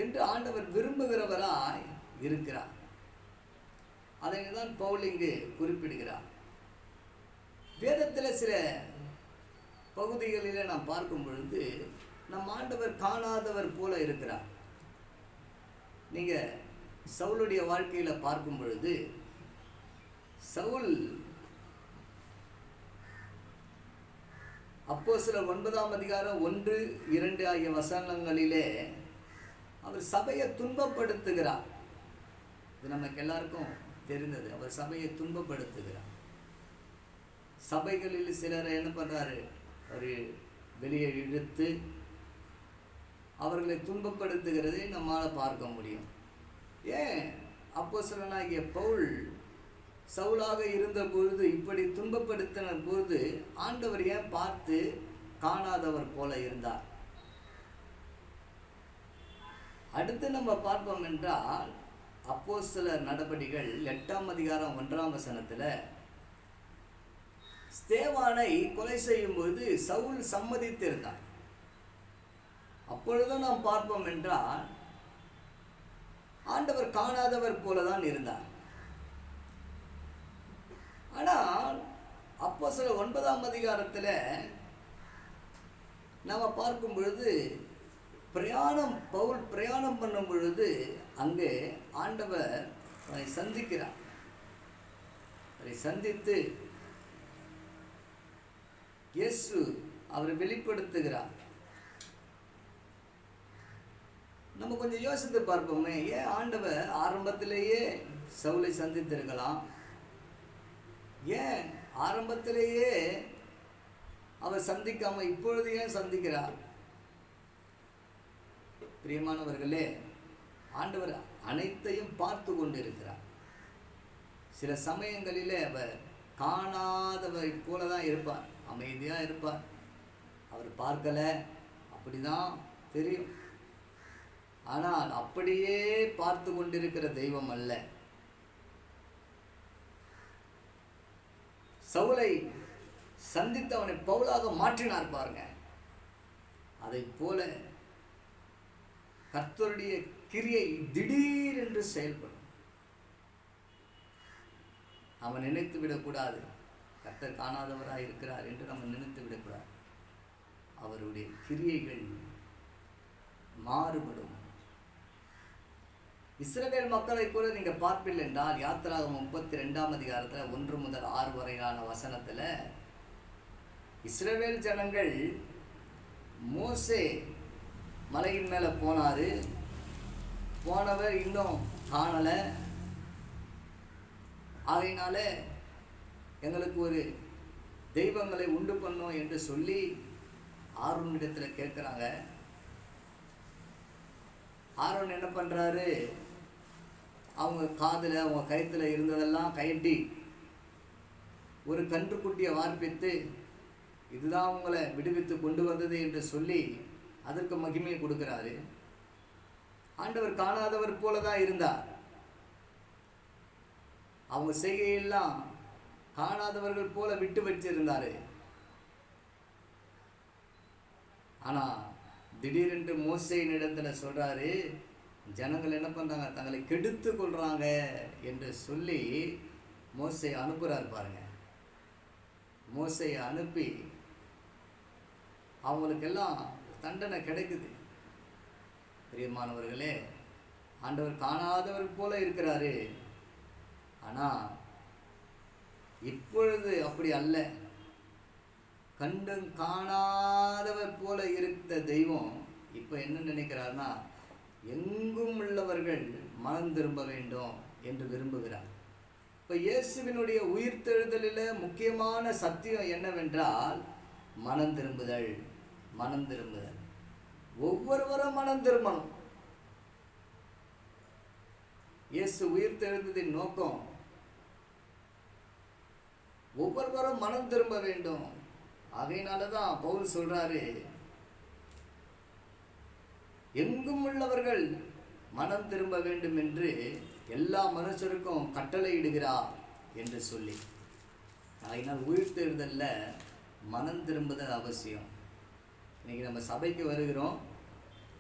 என்று ஆண்டவர் விரும்புகிறவராய் இருக்கிறார். அதை தான் பவுல் இங்கு குறிப்பிடுகிறார். வேதத்தில் சில பகுதிகளில் நாம் பார்க்கும் பொழுது நம் ஆண்டவர் காணாதவர் போல இருக்கிறார். நீங்க சவுலுடைய வாழ்க்கையில பார்க்கும் பொழுது, சவுல் அப்போஸ்தலர் 9ஆம் அதிகாரம் 1, 2 ஆகிய வசனங்களிலே அவர் சபையை துன்பப்படுத்துகிறார். இது நமக்கு எல்லாருக்கும் தெரிந்தது. அவர் சபையை துன்பப்படுத்துகிறார். சபைகளில் சிலரை என்ன பண்றாரு, அவர் வெளியே இழுத்து அவர்களை துன்பப்படுத்துகிறதை நம்மால் பார்க்க முடியும். ஏன் அப்போஸ்தலனாகிய பவுல் சவுலாக இருந்த பொழுது இப்படி துன்பப்படுத்தின பொழுது ஆண்டவர் ஏன் பார்த்து காணாதவர் போல இருந்தார்? அடுத்து நம்ம பார்ப்போம் என்றால், அப்போஸ்தலர் நடபடிகள் 8ஆம் அதிகாரம் 1ஆம் வசனத்தில் ஸ்தேவானை கொலை செய்யும் பொழுது சவுல் சம்மதித்திருந்தார். அப்பொழுதும் நாம் பார்ப்போம் என்றால் ஆண்டவர் காணாதவர் போலதான் இருந்தார். ஆனால் அப்போஸ்தலர் 9ஆம் அதிகாரத்தில் நாம் பார்க்கும் பொழுது பவுல் பிரயாணம் பண்ணும் பொழுது அங்கே ஆண்டவர் சந்திக்கிறார். அதை சந்தித்து இயேசு அவரை வெளிப்படுத்துகிறார். நம்ம கொஞ்சம் யோசித்து பார்ப்போமே, ஏன் ஆண்டவர் ஆரம்பத்திலேயே சவுலை சந்தித்திருக்கலாம்? ஏன் ஆரம்பத்திலேயே அவர் சந்திக்காம இப்பொழுது ஏன் சந்திக்கிறார்? பிரியமானவர்களே, ஆண்டவர் அனைத்தையும் பார்த்து கொண்டிருக்கிறார். சில சமயங்களிலே அவர் காணாதவரை போல தான் இருப்பார், அமைதியாக இருப்பார். அவர் பார்க்கல அப்படிதான் தெரியும். ஆனால் அப்படியே பார்த்து கொண்டிருக்கிற தெய்வம் அல்ல. சவுலை சந்தித்து அவனை பவுலாக மாற்றினார் பாருங்க. அதை போல கர்த்தருடைய கிரியை திடீரென்று செயல்படும். அவன் நினைத்து விடக்கூடாது கர்த்தர் காணாதவராக இருக்கிறார் என்று நம்ம நினைத்து விடக்கூடாது. அவருடைய கிரியைகள் மாறுபடும். இஸ்ரவேல் மக்களை கூட நீங்க பார்ப்பீர்கள் என்றால், யாத்திராகமம் 32ஆம் அதிகாரத்தில் 1 முதல் 6 வரையிலான வசனத்தில் இஸ்ரவேல் ஜனங்கள் மோசே மலையின் மேலே போனவர் இன்னும் காணலை, ஆகையினால எங்களுக்கு ஒரு தெய்வங்களை உண்டு பண்ணோம் என்று சொல்லி ஆரோனிடத்தில் கேட்குறாங்க. ஆரோன் என்ன பண்ணுறாரு? அவங்க காதில் அவங்க கயத்தில் இருந்ததெல்லாம் கயட்டி ஒரு கன்றுக்குட்டியை வார்ப்பித்து இதுதான் உங்களை விடுவித்து கொண்டு வந்தது என்று சொல்லி அதற்கு மகிமையை கொடுக்கிறாரு. ஆண்டவர் காணாதவர் போல தான் இருந்தார். அவங்க செய்கையெல்லாம் காணாதவர்கள் போல விட்டு வச்சிருந்தாரு. ஆனால் திடீரென்று மோசேயின் இடத்துல சொல்கிறாரு, ஜனங்கள் என்ன பண்ணுறாங்க, தங்களை கெடுத்து கொள்கிறாங்க என்று சொல்லி மோசே அனுப்புகிறார் பாருங்க. மோசையை அனுப்பி அவங்களுக்கெல்லாம் தண்டனை கிடைக்குது. பிரியமானவர்களே, ஆண்டவர் காணாதவர் போல இருக்கிறாரு. ஆனால் இப்பொழுது அப்படி அல்ல. கண்டும் காணாதவர் போல இருந்த தெய்வம் இப்போ என்ன நினைக்கிறார்னா, எங்கும் உள்ளவர்கள் மனம் திரும்ப வேண்டும் என்று விரும்புகிறார். இப்போ இயேசுவினுடைய உயிர்த்தெழுதலில் முக்கியமான சத்தியம் என்னவென்றால் மனம் திரும்புதல். மனம் திரும்புதல். ஒவ்வொருவரும் மனம் திரும்பணும். இயேசு உயிர்த்தெழுந்ததின் நோக்கம் ஒவ்வொருவரும் மனம் திரும்ப வேண்டும். அதனால தான் பவுல் சொல்றாரு, எங்கும் உள்ளவர்கள் மனம் திரும்ப வேண்டும் என்று எல்லா மனுஷருக்கும் கட்டளையிடுகிறார் என்று சொல்லி. அதனால் உயிர்த்தெழுதல்ல மனம் திரும்புதல் அவசியம். இன்னைக்கு நம்ம சபைக்கு வருகிறோம்,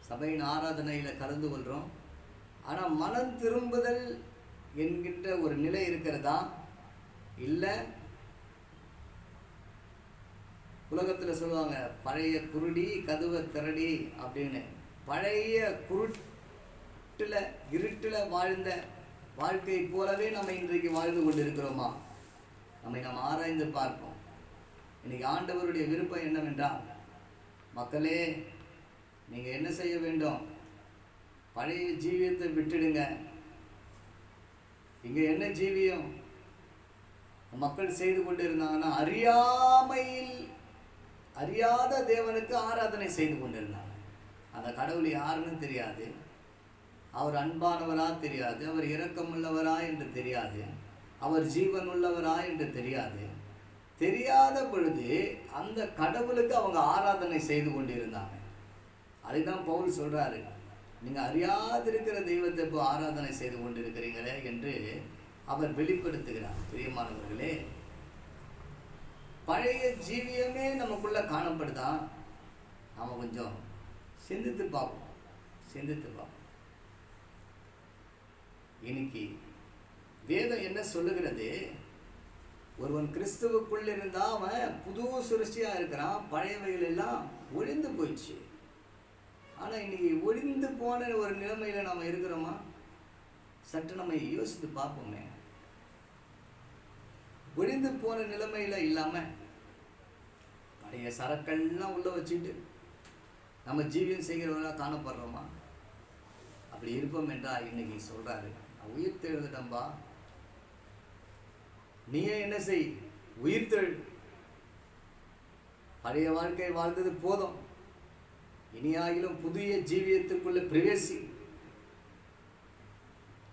சபையின் ஆராதனையில் கலந்து கொள்கிறோம். ஆனால் மனம் திரும்புதல் என்கின்ற ஒரு நிலை இருக்கிறதா? இல்லை. உலகத்தில் சொல்லுவாங்க, பழைய குருடி கதவை திரடி அப்படின்னு. பழைய குருட்டில் இருட்டில் வாழ்ந்த வாழ்க்கை போலவே நம்ம இன்றைக்கு வாழ்ந்து கொண்டு இருக்கிறோமா? நம்ம ஆராய்ந்து பார்ப்போம். இன்னைக்கு ஆண்டவருடைய விருப்பம் என்னவென்றால், மக்களே நீங்கள் என்ன செய்ய வேண்டும்? பழைய ஜீவியத்தை விட்டுடுங்க. இங்கே என்ன ஜீவியம் மக்கள் செய்து கொண்டு இருந்தாங்கன்னா, அறியாத தேவனுக்கு ஆராதனை செய்து கொண்டிருந்தாங்க. அந்த கடவுள் யாருன்னு தெரியாது, அவர் அன்பானவரா தெரியாது, அவர் இரக்கமுள்ளவரா என்று தெரியாது, அவர் ஜீவன் உள்ளவரா என்று தெரியாது. தெரியாத பொழுது அந்த கடவுளுக்கு அவங்க ஆராதனை செய்து கொண்டிருந்தாங்க. அதுதான் பவுல் சொல்றாரு, நீங்கள் அறியாதிருக்கிற தெய்வத்தை இப்போ ஆராதனை செய்து கொண்டிருக்கிறீங்களே என்று அவர் வெளிப்படுத்துகிறார். பிரியமானவர்களே, பழைய ஜீவியமே நமக்குள்ள காணப்படுதா? நாம கொஞ்சம் சிந்தித்து பார்ப்போம். இன்னைக்கு வேதம் என்ன சொல்லுகிறது? ஒருவன் கிறிஸ்துவுக்குள்ள இருந்தா அவன் புது சிருஷ்டியா இருக்கிறான், பழையவைகள் எல்லாம் ஒழிந்து போயிடுச்சு. ஆனா இன்னைக்கு ஒழிந்து போன ஒரு நிலைமையில நாம இருக்கிறோமா? சற்று நம்ம யோசித்து பார்ப்போமே. ஒழிந்து போன நிலைமையில இல்லாம பழைய சரக்கெல்லாம் உள்ள வச்சுட்டு நம்ம ஜீவியம் செய்கிறவர்களாக காணப்படுறோமா? அப்படி இருப்போம் என்றால் இன்னைக்கு சொல்றாரு, நான் உயிர் தெழுந்துட்டம்பா, நீயே என்ன செய், உயிர் தெழு, பழைய வாழ்க்கை வாழ்ந்தது போதும், இனியாகிலும் புதிய ஜீவியத்துக்குள்ள பிரவேசி,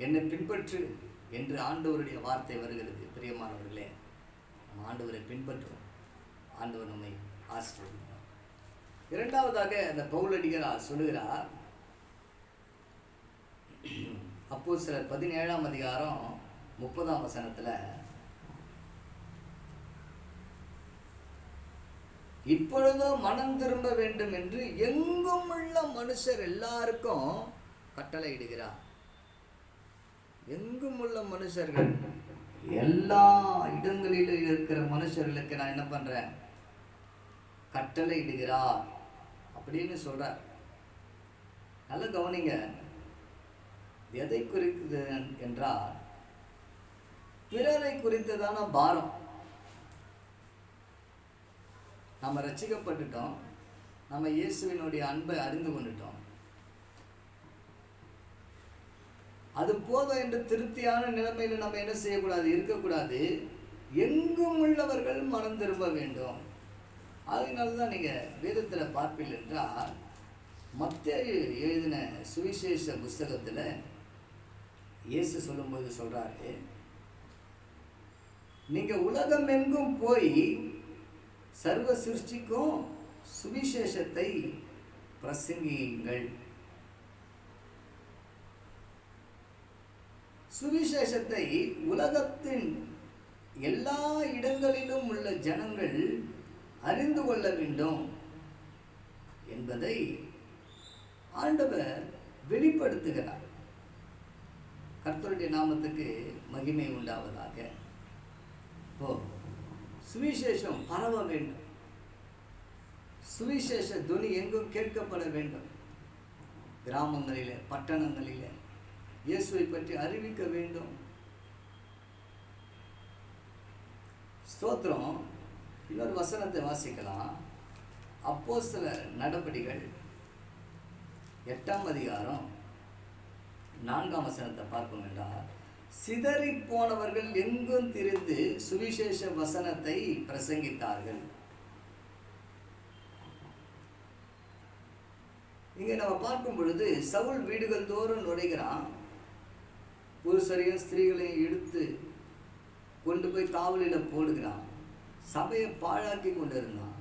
என்னை பின்பற்று என்று ஆண்டவருடைய வார்த்தை வருகிறது. பிரியமானவர்களே, நம்ம ஆண்டவரை பின்பற்றுவோம். ஆண்டவர் நம்மை ஆசீர்வதிப்பார். இரண்டாவதாக அந்த பவுலடிகளார் சொல்லுகிறார், அப்போஸ்தலர் 17ஆம் அதிகாரம் 30ஆம் வசனத்துல, இப்பொழுதோ மனம் திரும்ப வேண்டும் என்று எங்கும் உள்ள மனுஷர் எல்லாருக்கும் கட்டளை இடுகிறார். எங்கும் உள்ள மனுஷர்கள், எல்லா இடங்களிலும் இருக்கிற மனுஷர்களுக்கு நான் என்ன பண்றேன், கட்டளை இடுகிறார் அப்படின்னு சொல்றார். நல்ல கவனிங்க, எதை குறிக்குது என்றால் பிறரை குறித்ததான பாரம். நம்ம ரட்சிக்கப்பட்டுட்டோம், நம்ம இயேசுவினுடைய அன்பை அறிந்து கொண்டுட்டோம், அது போதும் என்று திருப்தியான நிலைமையில் நம்ம என்ன செய்யக்கூடாது, இருக்கக்கூடாது. எங்கும் உள்ளவர்கள் மனம் திரும்ப வேண்டும். அதனால தான் நீங்கள் வேதத்தில் பார்ப்பீர்கள் என்றால், மத்தேயு எழுதின சுவிசேஷ புஸ்தகத்தில் இயேசு சொல்லும்போது சொல்கிறாரு, நீங்கள் உலகம் எங்கும் போய் சர்வ சிருஷ்டிக்கும் சுவிசேஷத்தை பிரசங்கியுங்கள். சுவிசேஷத்தை உலகத்தின் எல்லா இடங்களிலும் உள்ள ஜனங்கள் அறிந்து கொள்ள வேண்டும் என்பதை ஆண்டவர் வெளிப்படுத்துகிறார். கர்த்தருடைய நாமத்துக்கு மகிமை உண்டாவதாக. சுவிசேஷம் பரவ வேண்டும், சுவிசேஷ துனி எங்கும் கேட்கப்பட வேண்டும். கிராமங்களிலே, பட்டணங்களிலே இயேசுவை பற்றி அறிவிக்க வேண்டும். ஸ்தோத்திரம். இன்னொரு வசனத்தை வாசிக்கலாம். அப்போஸ்தலர் நடபடிகள் 8ஆம் அதிகாரம் 4ஆம் வசனத்தை பார்ப்போம் என்றால், சிதறி போனவர்கள் எங்கும் திரிந்து சுவிசேஷ வசனத்தை பிரசங்கித்தார்கள். இங்கே நம்ம பார்க்கும் பொழுது சவுல் வீடுகள் தோறும் நுழைகிறான், புருஷரையும் ஸ்திரீகளையும் இழுத்து கொண்டு போய் காவலில் போடுகிறான், சபையை பாழாக்கி கொண்டிருந்தான்.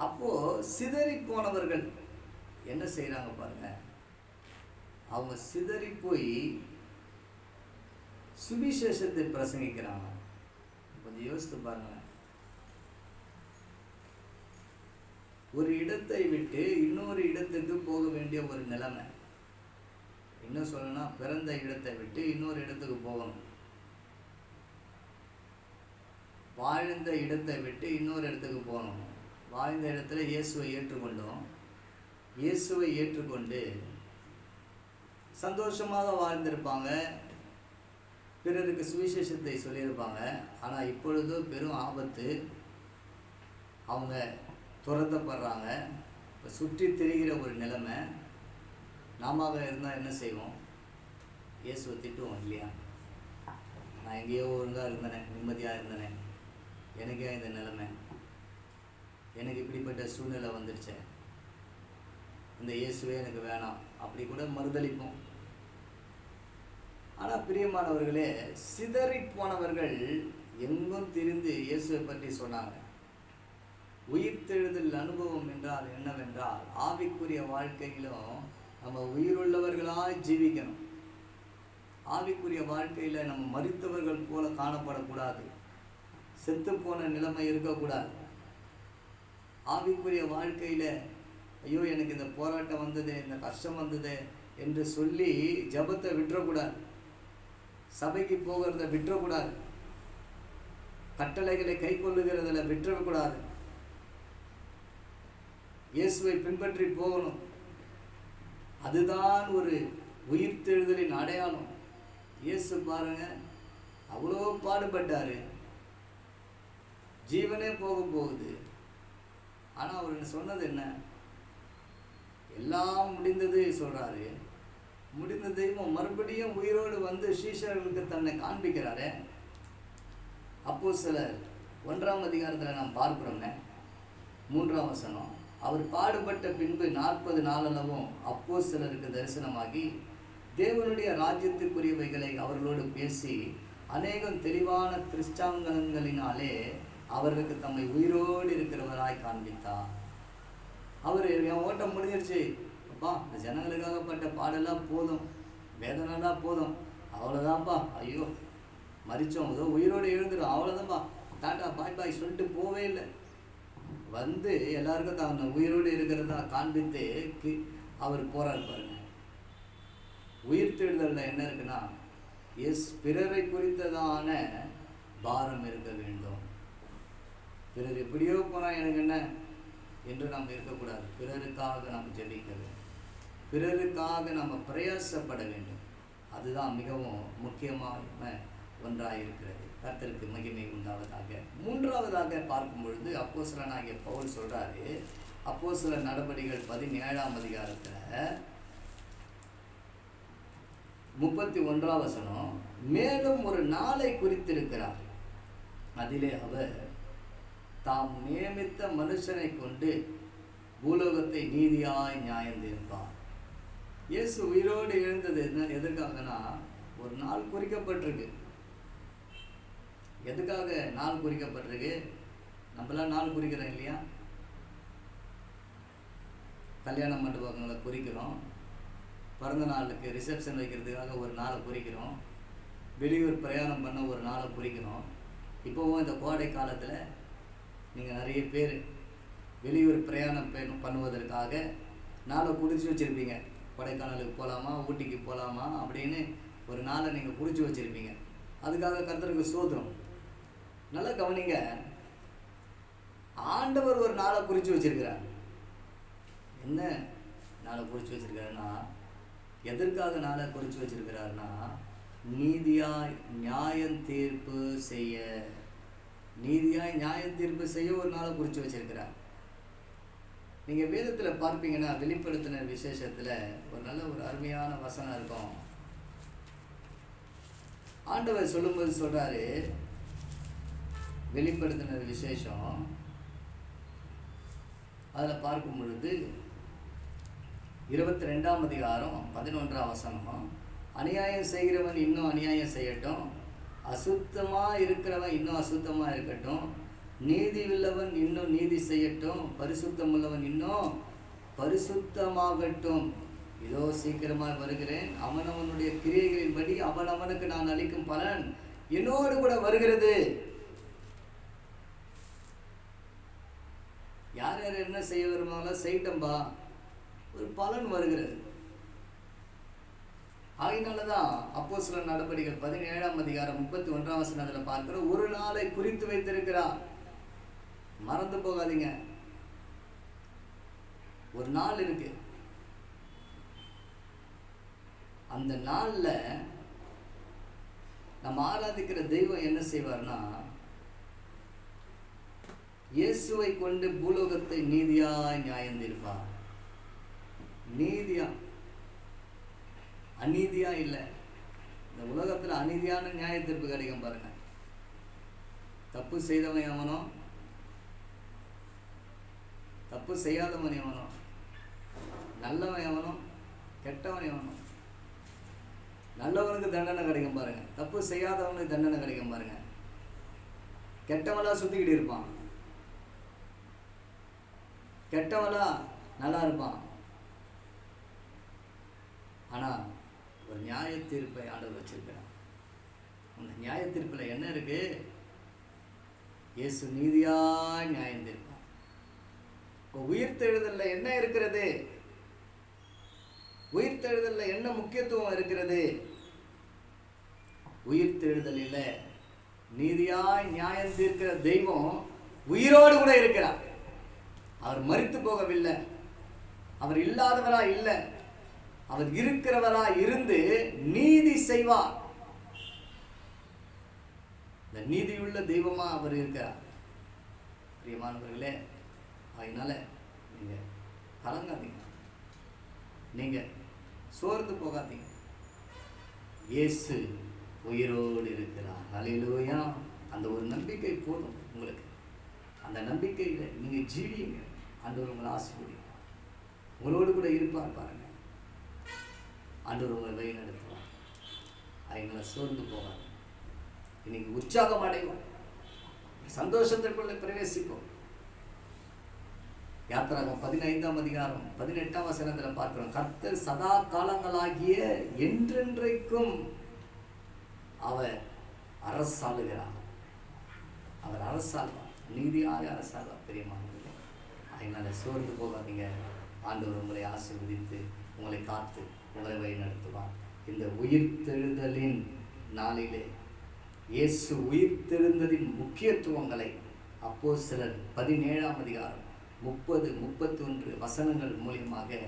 அப்போ சிதறி போனவர்கள் என்ன செய்யறாங்க பாருங்க, அவங்க சிதறி போய் சுவிசேஷத்தை பிரசங்கிக்கிறாங்க. கொஞ்சம் யோசித்து பாருங்க. ஒரு இடத்தை விட்டு இன்னொரு இடத்துக்கு போக வேண்டிய ஒரு நிலைமை. இன்னும் சொல்லணும்னா, பிறந்த இடத்தை விட்டு இன்னொரு இடத்துக்கு போகணும். வாழ்ந்த இடத்தை விட்டு இன்னொரு இடத்துக்கு போகணும். வாழ்ந்த இடத்துல இயேசுவை ஏற்றுக்கொண்டோம். இயேசுவை ஏற்றுக்கொண்டு சந்தோஷமாக வாழ்ந்திருப்பாங்க, பிறருக்கு சுவிசேஷத்தை சொல்லியிருப்பாங்க. ஆனால் இப்பொழுது பெரும் ஆபத்து, அவங்க துரத்தப்படுறாங்க, சுற்றி திரிகிற ஒரு நிலைமை. நாம இருந்தால் என்ன செய்வோம், இயேசுவை திட்டுவோம் இல்லையா? நான் எங்கேயோ ஒழுங்காக இருந்தேனே, நிம்மதியாக இருந்தேனே, எனக்கே இந்த நிலைமை, எனக்கு இப்படிப்பட்ட சூழ்நிலை வந்துடுச்சே, இந்த இயேசுவே எனக்கு வேணாம், அப்படி கூட மறுதளிப்போம். ஆனால் பிரியமானவர்களே, சிதறி போனவர்கள் எங்கும் திரிந்து இயேசுவை பற்றி சொன்னாங்க. உயிர்த்தெழுதல் அனுபவம் என்றால் என்னவென்றால், ஆவிக்குரிய வாழ்க்கையிலும் நம்ம உயிருள்ளவர்களாக ஜீவிக்கணும். ஆவிக்குரிய வாழ்க்கையில் நம்ம மரித்தவர்கள் போல காணப்படக்கூடாது, செத்து போன நிலைமை இருக்கக்கூடாது. ஆவிக்குரிய வாழ்க்கையில் ஐயோ எனக்கு இந்த போராட்டம் வந்தது, இந்த கஷ்டம் வந்தது என்று சொல்லி ஜபத்தை விட்டுறக்கூடாது, சபைக்கு போகிறத விட்டுறக்கூடாது, கட்டளைகளை கை கொள்ளுகிறதில் விட்டுறக்கூடாது. இயேசுவை பின்பற்றி போகணும். அதுதான் ஒரு உயிர்த்தெழுதலின் அடையாளம். இயேசு பாருங்க, அவ்வளோ பாடுபட்டார், ஜீவனே போக போகுது. ஆனால் அவர் சொன்னது என்ன? எல்லாம் முடிந்தது சொல்கிறாரு. முடிந்த தெய்வம் மறுபடியும் உயிரோடு வந்து சீஷர்களுக்கு தன்னை காண்பிக்கிறாரு. அப்போஸ்தலர் 1ஆம் அதிகாரத்தில் நாம் பார்க்கிறோங்க, 3ஆம் வசனம். அவர் பாடுபட்ட பின்பு 40 நாளளவும் அப்போஸ்தலருக்கு தரிசனமாகி தேவனுடைய ராஜ்யத்திற்குரியவைகளை அவர்களோடு பேசி அநேகம் தெளிவான திருஷ்டாங்கங்களினாலே அவர்களுக்கு தம்மை உயிரோடு இருக்கிறவராய் காண்பித்தார். அவர் என் ஓட்டம் முடிஞ்சிருச்சு அப்பா, இந்த ஜனங்களுக்காகப்பட்ட பாடெல்லாம் போதும், வேதனைலாம் போதும், அவ்வளோதான்ப்பா, ஐயோ மறித்தோம், ஏதோ உயிரோடு எழுந்துடும், அவ்வளோதான்ப்பா, டாட்டா பாய் பாய் சொல்லிட்டு போவே இல்லை. வந்து எல்லாருக்கும் தான் உயிரோடு இருக்கிறதா காண்பித்து அவர் போராடு பாருங்க. உயிர் தேடுதலில் என்ன இருக்குன்னா, பிறரை குறித்ததான பாரம் இருக்க வேண்டும். பிறர் எப்படியோ போனால் எனக்கு என்ன என்று நாம் இருக்கக்கூடாது. பிறருக்காக நாம் ஜெபிக்க வேண்டும், பிறருக்காக நம்ம பிரயாசப்பட வேண்டும். அதுதான் மிகவும் முக்கியமான ஒன்றாக இருக்கிறது. கர்த்தருக்கு மகிமை உண்டாவதாக. 3ஆவதாக பார்க்கும் பொழுது அப்போஸ்தலனாகிய பவுல் சொல்றாரு, அப்போஸ்தலர் நடபடிகள் 17ஆம் அதிகாரத்தில் 31ஆம் வசனம், மேலும் ஒரு நாளை குறித்திருக்கிறார், அதிலே அவர் தாம் நியமித்த மனுஷனை கொண்டு பூலோகத்தை நீதியாய் நியாயம் தீர்ப்பார். இயேசு உயிரோடு எழுந்தது என்ன எதற்காகனா, ஒரு நாள் குறிக்கப்பட்டிருக்கு. எதுக்காக நாள் குறிக்கப்பட்டிருக்கு? நம்மளாம் நாள் குறிக்கிறோம் இல்லையா? கல்யாண மண்டபங்களை குறிக்கிறோம், பிறந்த நாளுக்கு ரிசப்ஷன் வைக்கிறதுக்காக ஒரு நாளை குறிக்கிறோம், வெளியூர் பிரயாணம் பண்ண ஒரு நாளை குறிக்கிறோம். இப்போவும் இந்த கோடை காலத்தில் நீங்கள் நிறைய பேர் வெளியூர் பிரயாணம் பண்ணுவதற்காக நாளை குறித்து வச்சுருப்பீங்க. கொடைக்கானலுக்கு போகலாமா, ஊட்டிக்கு போகலாமா அப்படின்னு ஒரு நாளை நீங்கள் குறித்து வச்சுருப்பீங்க. அதுக்காக கர்த்தருக்கு ஸ்தோத்திரம். நல்லா கவனிங்க, ஆண்டவர் ஒரு நாளை குறித்து வச்சிருக்கிறார். என்ன நாளை குறித்து வச்சிருக்காருன்னா, எதற்காக நாளை குறித்து வச்சிருக்கிறாருன்னா, நீதியாய் நியாயம் தீர்ப்பு செய்ய, நீதியாய் நியாயம் தீர்ப்பு செய்ய ஒரு நாளை குறித்து வச்சிருக்கிறார். நீங்கள் வேதத்தில் பார்ப்பீங்கன்னா, வெளிப்படுத்தின விசேஷத்தில் ஒரு நல்ல ஒரு அருமையான வசனம் இருக்கும். ஆண்டவர் சொல்லும்போது சொல்கிறாரு, வெளிப்படுத்தின விசேஷம் அதில் பார்க்கும் பொழுது 22ஆம் அதிகாரம் 11ஆம் வசனம், அநியாயம் செய்கிறவன் இன்னும் அநியாயம் செய்யட்டும், அசுத்தமாக இருக்கிறவன் இன்னும் அசுத்தமாக இருக்கட்டும், நீதி உள்ளவன் இன்னும் நீதி செய்யட்டும், பரிசுத்தம் உள்ளவன் இன்னும் பரிசுத்தமாகட்டும், இதோ சீக்கிரமாக வருகிறேன், அவனவனுடைய கிரியைகளின்படி அவனவனுக்கு நான் அளிக்கும் பலன் என்னோடு கூட வருகிறது. யார் யார் என்ன செய்ய வருவாங்களோ செய்யட்டம்பா, ஒரு பலன் வருகிறது. ஆகினால தான் அப்போஸ்தலர் நடபடிகள் 17ஆம் அதிகாரம் 31ஆம் வசனத்தில் பார்க்கிற ஒரு நாளை குறித்து வைத்திருக்கிறார். மறந்து போகாதீங்க, ஒரு நாள் இருக்கு. அந்த நாள்ல நம்ம ஆராதிக்கிற தெய்வம் என்ன செய்வார்னா, இயேசுவை கொண்டு பூலோகத்தை நீதியாய் நியாயம் தீர்ப்பார். நீதியா, அநீதியா இல்லை. இந்த உலகத்தில் அநீதியான நியாய தீர்ப்பு கிடைக்கும் பாருங்க. தப்பு செய்தவன் எவனோ, தப்பு செய்யாதவன் எவனோ, நல்லவன் எவனோ, கெட்டவன் எவனோ, நல்லவனுக்கு தண்டனை கிடைக்கும் பாருங்க, தப்பு செய்யாதவனுக்கு தண்டனை கிடைக்கும் பாருங்க. கெட்டவனா சுத்திக்கிட்டு இருப்பான், கெட்டவனா நல்லா இருப்பான். ஆனால் ஒரு நியாய தீர்ப்பை ஆண்டவர் வச்சிருக்கிறான். அந்த நியாய தீர்ப்பில் என்ன இருக்கு? இயேசு நீதியாய் நியாயம் தீர்ப்பான். இப்போ உயிர்த்தெழுதலில் என்ன இருக்கிறது? உயிர்த்தெழுதலில் என்ன முக்கியத்துவம் இருக்கிறது? உயிர்த்தெழுதலில் நீதியாய் நியாயம் தீர்க்கிற தெய்வம் உயிரோடு கூட இருக்கிறார். அவர் மரித்து போகவில்லை, அவர் இல்லாதவரா இல்லை, அவர் இருக்கிறவரா இருந்து நீதி செய்வார். இந்த நீதியுள்ள தெய்வமாக அவர் இருக்கிறார். பிரியமானவர்களே, அதனால நீங்கள் கலங்காதீங்க, நீங்கள் சோர்ந்து போகாதீங்க. இயேசு உயிரோடு இருக்கிறார். அல்லேலூயா. அந்த ஒரு நம்பிக்கை போதும் உங்களுக்கு. அந்த நம்பிக்கையில் நீங்கள் ஜீவியுங்க. ஆண்டவர் உங்களை ஆசீர்வதிப்பார், உங்களோடு கூட இருப்பார். பாருங்க, ஆண்டவர் உங்களை வழி நடத்துவார். அவங்களை சோர்ந்து போவார். இன்னைக்கு உற்சாகம் அடைவோம், சந்தோஷத்திற்குள்ள பிரவேசிப்போம். யாத்திராகமம் 15ஆம் அதிகாரம் 18ஆம் வசனத்தில் பார்க்கிறோம், கர்த்தர் சதா காலங்களாகிய என்றென்றைக்கும் அவர் அரசாளுகிறார். அவர் அரசாள்வார், நீதியாக அரசாள்வார். பிரியமானவர்களே, அதனால சோர்ந்து போகாதீங்க. ஆண்டவர் உங்களை ஆசீர்வதித்து உங்களை காத்து உங்களை வழி நடத்துவார். இந்த உயிர்த்தெழுதலின் நாளிலே இயேசு உயிர்த்தெழுந்ததின் முக்கியத்துவங்களை அப்போஸ்தலர் 17ஆம் அதிகாரம் 30, 31 வசனங்கள் மூலியமாக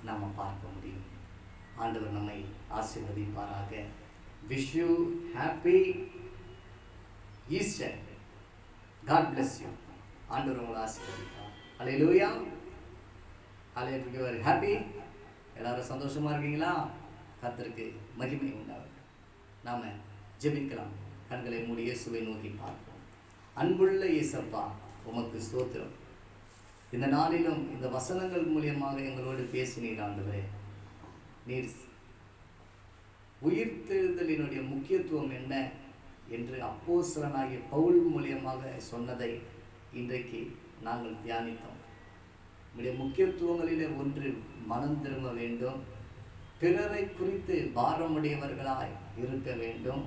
நாம் பார்க்க முடியும். ஆண்டவர் நம்மை ஆசீர்வதிப்பாராக. Wish you happy Easter. God bless you. ஆண்டவர் உங்களை ஆசீர்வதிப்பார். அல்லேலூயா. அல்லேலூயா. ஹாப்பி. எல்லாரும் சந்தோஷமா இருக்கீங்களா? கர்த்தருக்கு மகிமை உண்டாகும். நாம ஜெபிக்கலாம். கண்களை மூடி இயேசுவை நோக்கி பார்ப்போம். அன்புள்ள இயேசப்பா, உமக்கு ஸ்தோத்திரம். இந்த நாளிலும் இந்த வசனங்கள் மூலியமாக எங்களோடு பேசினீர் ஆண்டவரே. நீர் உயிர்த்தெழுதலினுடைய முக்கியத்துவம் என்ன என்று அப்போஸ்தலனாகிய பவுல் மூலியமாக சொன்னதை இன்றைக்கு நாங்கள் தியானித்தோம். நம்முடைய முக்கியத்துவங்களிலே ஒன்று, மனம் திரும்ப வேண்டும், பிறரை குறித்து பாரமுடையவர்களாய் இருக்க வேண்டும்,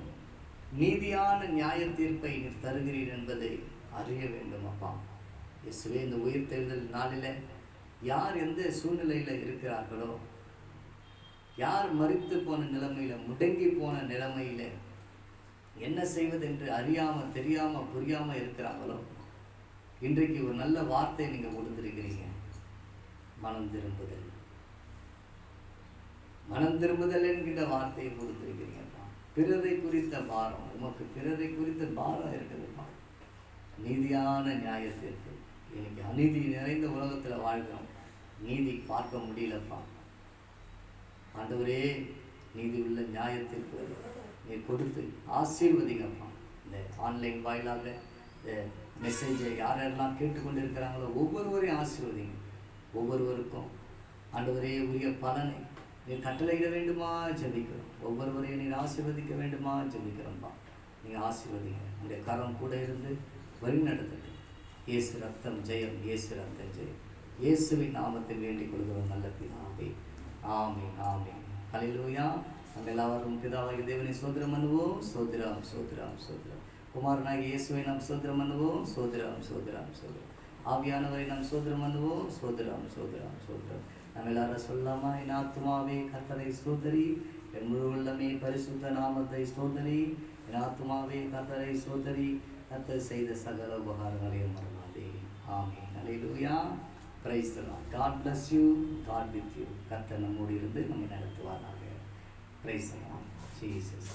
நீதியான நியாய தீர்ப்பை நீர் தருகிறீர் என்பதை அறிய வேண்டும். அப்பா இயேசுவே, இந்த உயிர்த்தெழுதல் நாளில் யார் எந்த சூழ்நிலையில் இருக்கிறார்களோ, யார் மரித்து போன நிலைமையில், முடங்கி போன நிலைமையில் என்ன செய்வதென்று அறியாமல் தெரியாமல் புரியாமல் இருக்கிறாங்களோ, இன்றைக்கு ஒரு நல்ல வார்த்தை நீங்கள் கொடுத்துருக்கிறீங்க. மனம் திரும்புதல், மனம் திரும்புதல் என்கின்ற வார்த்தையை கொடுத்துருக்கிறீங்கப்பா. பிறரை குறித்த பாரம், உமக்கு பிறரை குறித்த பாரம் இருக்குதுப்பா. நீதியான நியாயத்திற்கு இன்னைக்கு அநீதி நிறைந்த உலகத்தில் வாழ்கிறோம். நீதி பார்க்க முடியலப்பா. ஆண்டவரே, நீதி உள்ள நியாயத்திற்கு நீ கொடுத்து ஆசீர்வதிங்கப்பா. இந்த ஆன்லைன் வாயிலாக இந்த மெசேஜை யாரெல்லாம் கேட்டுக்கொண்டு இருக்கிறாங்களோ ஒவ்வொருவரையும் ஆசீர்வதிங்க. ஒவ்வொருவருக்கும் ஆண்டவரே உரிய பலனை நீர் கட்டளையிட வேண்டுமா ஜெபிக்கிறோம். ஒவ்வொருவரையும் நீர் ஆசீர்வதிக்க வேண்டுமா ஜெபிக்கிறோம்ப்பா. நீங்கள் ஆசீர்வதிங்க. உங்களுடைய கரம் கூட இருந்து வழி நடத்தட்டும். இயேசு ரத்தம் ஜெயம், இயேசு ரத்தம் ஜெயம். இயேசுவின் நாமத்தில் வேண்டிக் கொள்கிறோம் நல்ல பிதாவே. ஆமென், ஆமென். அல்லேலூயா. நம்ம எல்லாரும் பிதாவாகிய தேவனை ஸ்தோத்திரம் பண்ணுவோம். ஸ்தோத்திரம், ஸ்தோத்திரம், ஸ்தோத்திரம். குமாரனாகிய இயேசுவை நாம் ஸ்தோத்திரம் பண்ணுவோம். ஸ்தோத்திரம், ஸ்தோத்திரம், ஸ்தோத்திரம். ஆவியானவரை நாம் ஸ்தோத்திரம் பண்ணுவோம். ஸ்தோத்திரம், ஸ்தோத்திரம், ஸ்தோத்திரம். நம்ம எல்லாரும் சொல்லாமா, என் ஆத்துமாவே கர்த்தரை ஸ்தோத்திரி, என் முழு உள்ளமே பரிசுத்த நாமத்தை ஸ்தோத்திரி, என் ஆத்துமாவே கர்த்தரை ஸ்தோத்திரி, கர்த்தர் செய்த சகல உபகாரங்களையும் மறவாதே. ஆமென். அல்லேலூயா. Praise the Lord. God bless you. God with you. கர்த்தர் நம்மோடு இருந்து நம்மை நடத்துவாராக. Praise the Lord. ஜீசஸ்.